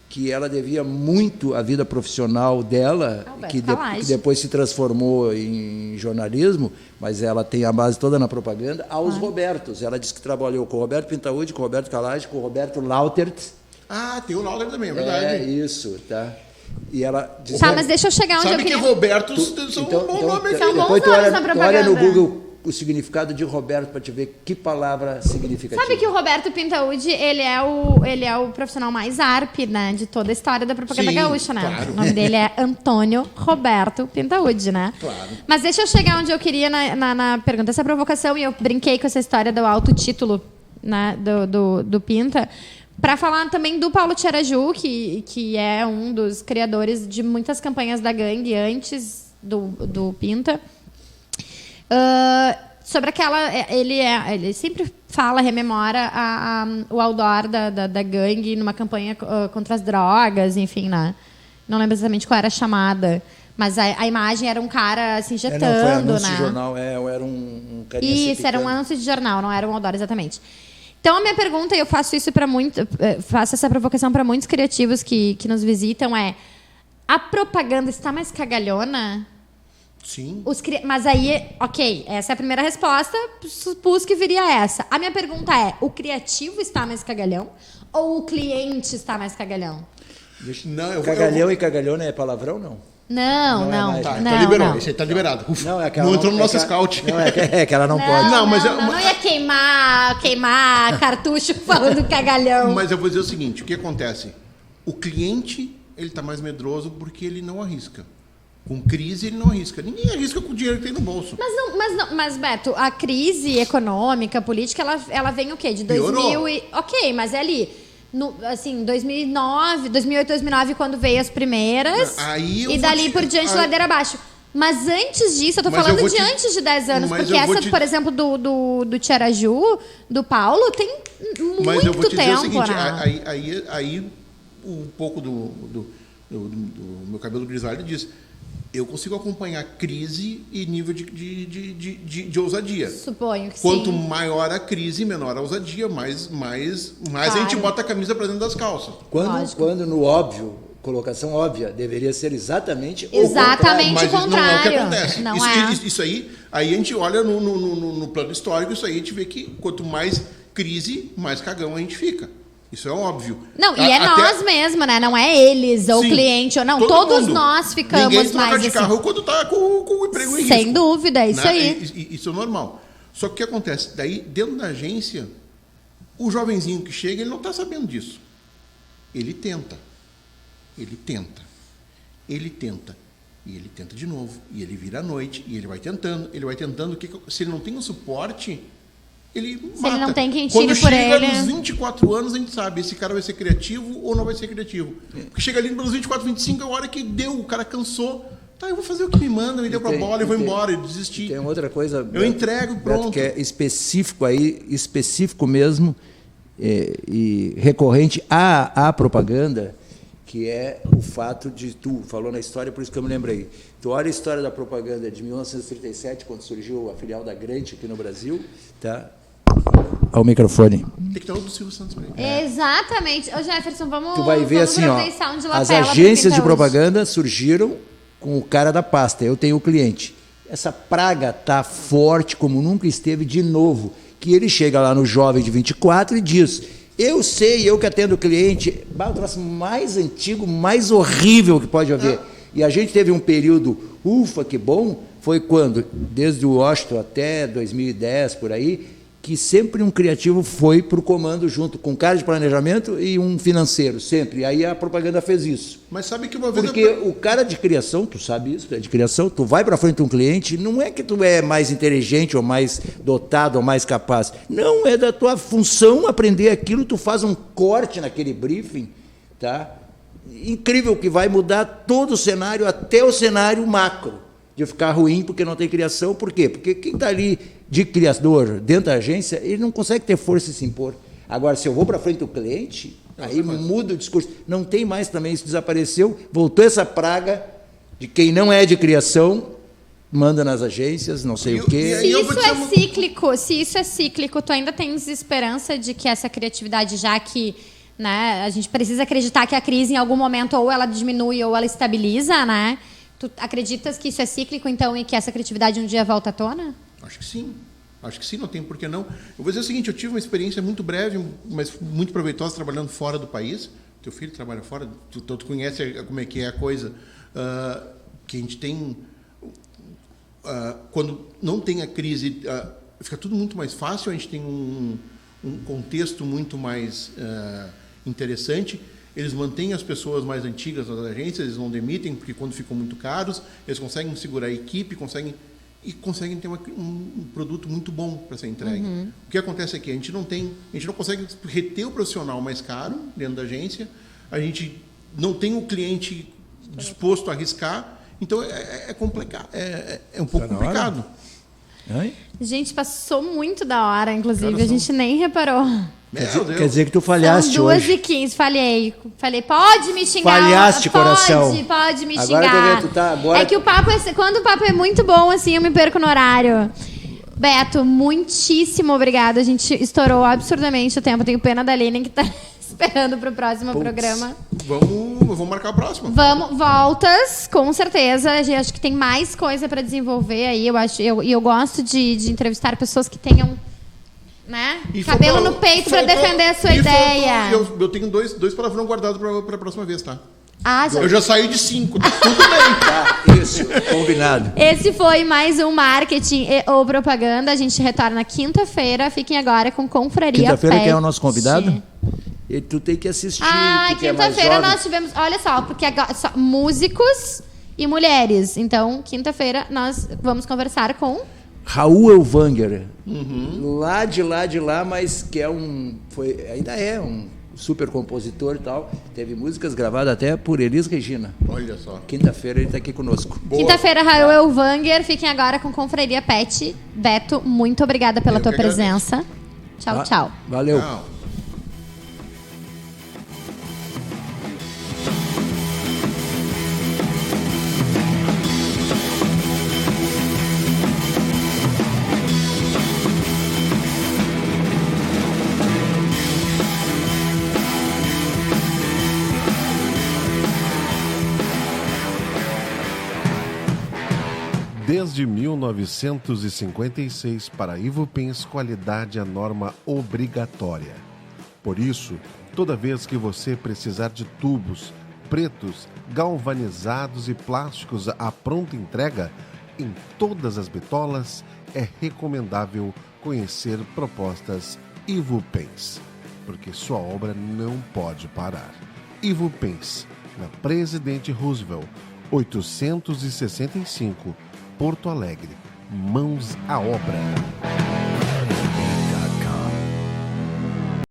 que ela devia muito à vida profissional dela, Ao Beto que Calage. depois se transformou em jornalismo, mas ela tem a base toda na propaganda, aos Robertos. Ela disse que trabalhou com o Roberto Pintaúd, com o Roberto Calage, com o Roberto Lautert. Ah, tem o Lauder também, é É verdade. isso, tá? E ela disse, Tá, mas deixa eu chegar onde Sabe eu que queria... Robertos são um bom nome aqui. São bons depois tu nomes olha, na tu olha propaganda. no Google o significado de Roberto para te ver que palavra significativa. Sabe que o Roberto Pintaúd, ele é o profissional mais ARP, né, de toda a história da propaganda Sim, gaúcha, né? claro. O nome dele é Antônio Roberto Pintaúd, né? Claro. Mas deixa eu chegar onde eu queria na pergunta. Essa provocação, e eu brinquei com essa história do autotítulo, né, do Pinta, para falar também do Paulo Tcharaju, que é um dos criadores de muitas campanhas da gangue antes do Pinta. Sobre aquela... Ele sempre fala, rememora o outdoor da gangue numa campanha contra as drogas, enfim, né? Não lembro exatamente qual era a chamada, mas a imagem era um cara se injetando, não, foi anúncio né? de jornal, era um carinha se Isso, era um picando. anúncio de jornal, não era um outdoor exatamente. Então, a minha pergunta, e eu faço isso faço essa provocação para muitos criativos que nos visitam, é: a propaganda está mais cagalhona? Sim. Mas aí, ok, essa é a primeira resposta, supus que viria essa. A minha pergunta é: o criativo está mais cagalhão ou o cliente está mais cagalhão? Não, Cagalhão e cagalhona é palavrão, não? Não. Tá, não, então liberou. não. Esse aí tá liberado. Ufa, Não, é que ela não entrou no é nosso que ela- scout. Não, é que ela não pode. Não, mas não ia queimar cartucho falando cagalhão. Mas eu vou dizer o seguinte, o que acontece? O cliente, ele tá mais medroso porque ele não arrisca. Com crise, ele não arrisca. Ninguém arrisca com o dinheiro que tem no bolso. Mas, Beto, a crise econômica, política, ela vem o quê? De 2000 e... Ok, mas é ali, assim, 2009, 2008, 2009, quando veio as primeiras, Aí eu e vou dali te- por diante, aí- ladeira abaixo. Mas antes disso, eu tô Mas eu falando vou de te- antes de 10 anos, mas porque eu vou essa, te- por exemplo, do Tiaraju, do Paulo, tem muito Mas eu vou te dizer tempo, o seguinte, né? aí um pouco do meu cabelo grisalho diz, eu consigo acompanhar crise e nível de ousadia. Suponho que Quanto sim. maior a crise, menor a ousadia, mais a gente Claro. bota a camisa para dentro das calças. Quando no óbvio, colocação óbvia, deveria ser exatamente Exatamente. Mas o isso não é o que contrário. acontece. Não isso, é. isso aí a gente olha no plano histórico, isso aí a gente vê que quanto mais crise, mais cagão a gente fica. Isso é óbvio. Não, e é Até- nós mesmo, né? Não é eles, ou o Sim, cliente, ou não. todo Todos mundo. nós ficamos Ninguém troca mais de assim. carro quando tá com o emprego em risco. Sem dúvida, é isso né? aí. Isso é normal. Só que o que acontece? Daí, dentro da agência, o jovenzinho que chega, ele não está sabendo disso. Ele tenta. Ele tenta. Ele tenta. E ele tenta de novo. E ele vira à noite. E ele vai tentando. Se ele não tem o suporte, ele mata. ele não tem quem tire Quando por chega ele. nos 24 anos, a gente sabe, esse cara vai ser criativo ou não vai ser criativo. Porque chega ali nos 24, 25, é a hora que deu, o cara cansou. Tá, eu vou fazer o que me manda, me deu pra bola e vou embora, e desistir. Tem outra coisa. Eu entrego e Beto, pronto. que é específico mesmo e recorrente à propaganda, que é o fato de tu falou na história, por isso que eu me lembrei. Tu olha a história da propaganda de 1937, quando surgiu a filial da Grande aqui no Brasil, tá? Ao microfone. Tem que ter outro Silvio Santos pra ele. Exatamente. Ô, Jefferson, vamos. Tu vai ver vamos assim, ó, trazer sound de as lapela agências pro de Pinta propaganda surgiram com o cara da pasta. Eu tenho o cliente. Essa praga tá forte como nunca esteve de novo. Que ele chega lá no jovem de 24 e diz: eu sei, eu que atendo o cliente, o troço mais antigo, mais horrível que pode haver. E a gente teve um período, ufa, que bom, foi quando, desde o Washington até 2010, por aí, que sempre um criativo foi para o comando junto com um cara de planejamento e um financeiro, sempre. E aí a propaganda fez isso. Mas sabe que uma vez... Porque o cara de criação, tu sabe isso, tu é de criação, tu vai para frente de um cliente, não é que tu é mais inteligente ou mais dotado ou mais capaz. Não, é da tua função aprender aquilo, tu faz um corte naquele briefing, tá? Incrível, que vai mudar todo o cenário, até o cenário macro, de ficar ruim porque não tem criação. Por quê? Porque quem está ali de criador dentro da agência, ele não consegue ter força e se impor. Agora, se eu vou para frente do cliente, aí muda o discurso. Não tem mais também, isso desapareceu, voltou essa praga de quem não é de criação, manda nas agências, não sei o quê. Se eu vou isso dizer é uma- cíclico, tu ainda tens esperança de que essa criatividade, já que, né, a gente precisa acreditar que a crise em algum momento ou ela diminui ou ela estabiliza, né? Tu acreditas que isso é cíclico, então, e que essa criatividade um dia volta à tona? Acho que sim. Acho que sim, não tem por que não. Eu vou dizer o seguinte, eu tive uma experiência muito breve, mas muito proveitosa, trabalhando fora do país. Teu filho trabalha fora, tu conhece como é que é a coisa. Que a gente tem... quando não tem a crise, fica tudo muito mais fácil, a gente tem um contexto muito mais interessante. Eles mantêm as pessoas mais antigas nas agências, eles não demitem, porque quando ficam muito caros, eles conseguem segurar a equipe, conseguem ter um produto muito bom para ser entregue. O que acontece aqui? A gente não consegue reter o profissional mais caro dentro da agência, a gente não tem o cliente disposto a arriscar, então é complicado, é um pouco complicado. Gente, passou muito da hora, inclusive, a gente nem reparou. Quer dizer que tu falhaste São hoje. 2h15, falei, pode me xingar. Falhaste, coração. Pode me Agora xingar. eu tô vendo, tu tá agora- É que quando o papo é muito bom, assim, eu me perco no horário. Beto, muitíssimo obrigada. A gente estourou absurdamente o tempo. Tenho pena da Aline, que tá esperando pro próximo programa. Vamos marcar a próxima. Vamos, voltas, com certeza. Acho que tem mais coisa para desenvolver aí. Eu gosto de entrevistar pessoas que tenham, né, cabelo no peito para defender a sua ideia. Eu tenho dois palavrão guardados para a próxima vez, tá? Ah, já. Eu já saí de 5, tá tudo bem. Tá, isso, combinado. Esse foi mais um Marketing ou Propaganda. A gente retorna quinta-feira. Fiquem agora com Confraria Quinta-feira Pet. quem é o nosso convidado? E tu tem que assistir. tu que é mais Quinta-feira jovem. nós tivemos... Olha só, porque agora, músicos e mulheres. Então, quinta-feira nós vamos conversar com... Raul Elvanger. Lá de lá, mas que é ainda é um super compositor e tal. Teve músicas gravadas até por Elis Regina. Olha só. Quinta-feira ele está aqui conosco. Quinta-feira, Raul Elvanger. Fiquem agora com Confraria Pet. Beto, muito obrigada pela tua que presença. Tchau, tchau. Valeu. Não. Desde 1956, para Ivupens, qualidade é norma obrigatória. Por isso, toda vez que você precisar de tubos pretos, galvanizados e plásticos à pronta entrega, em todas as bitolas, é recomendável conhecer propostas Ivupens, porque sua obra não pode parar. Ivupens, na Presidente Roosevelt, 865, Porto Alegre. Mãos à obra.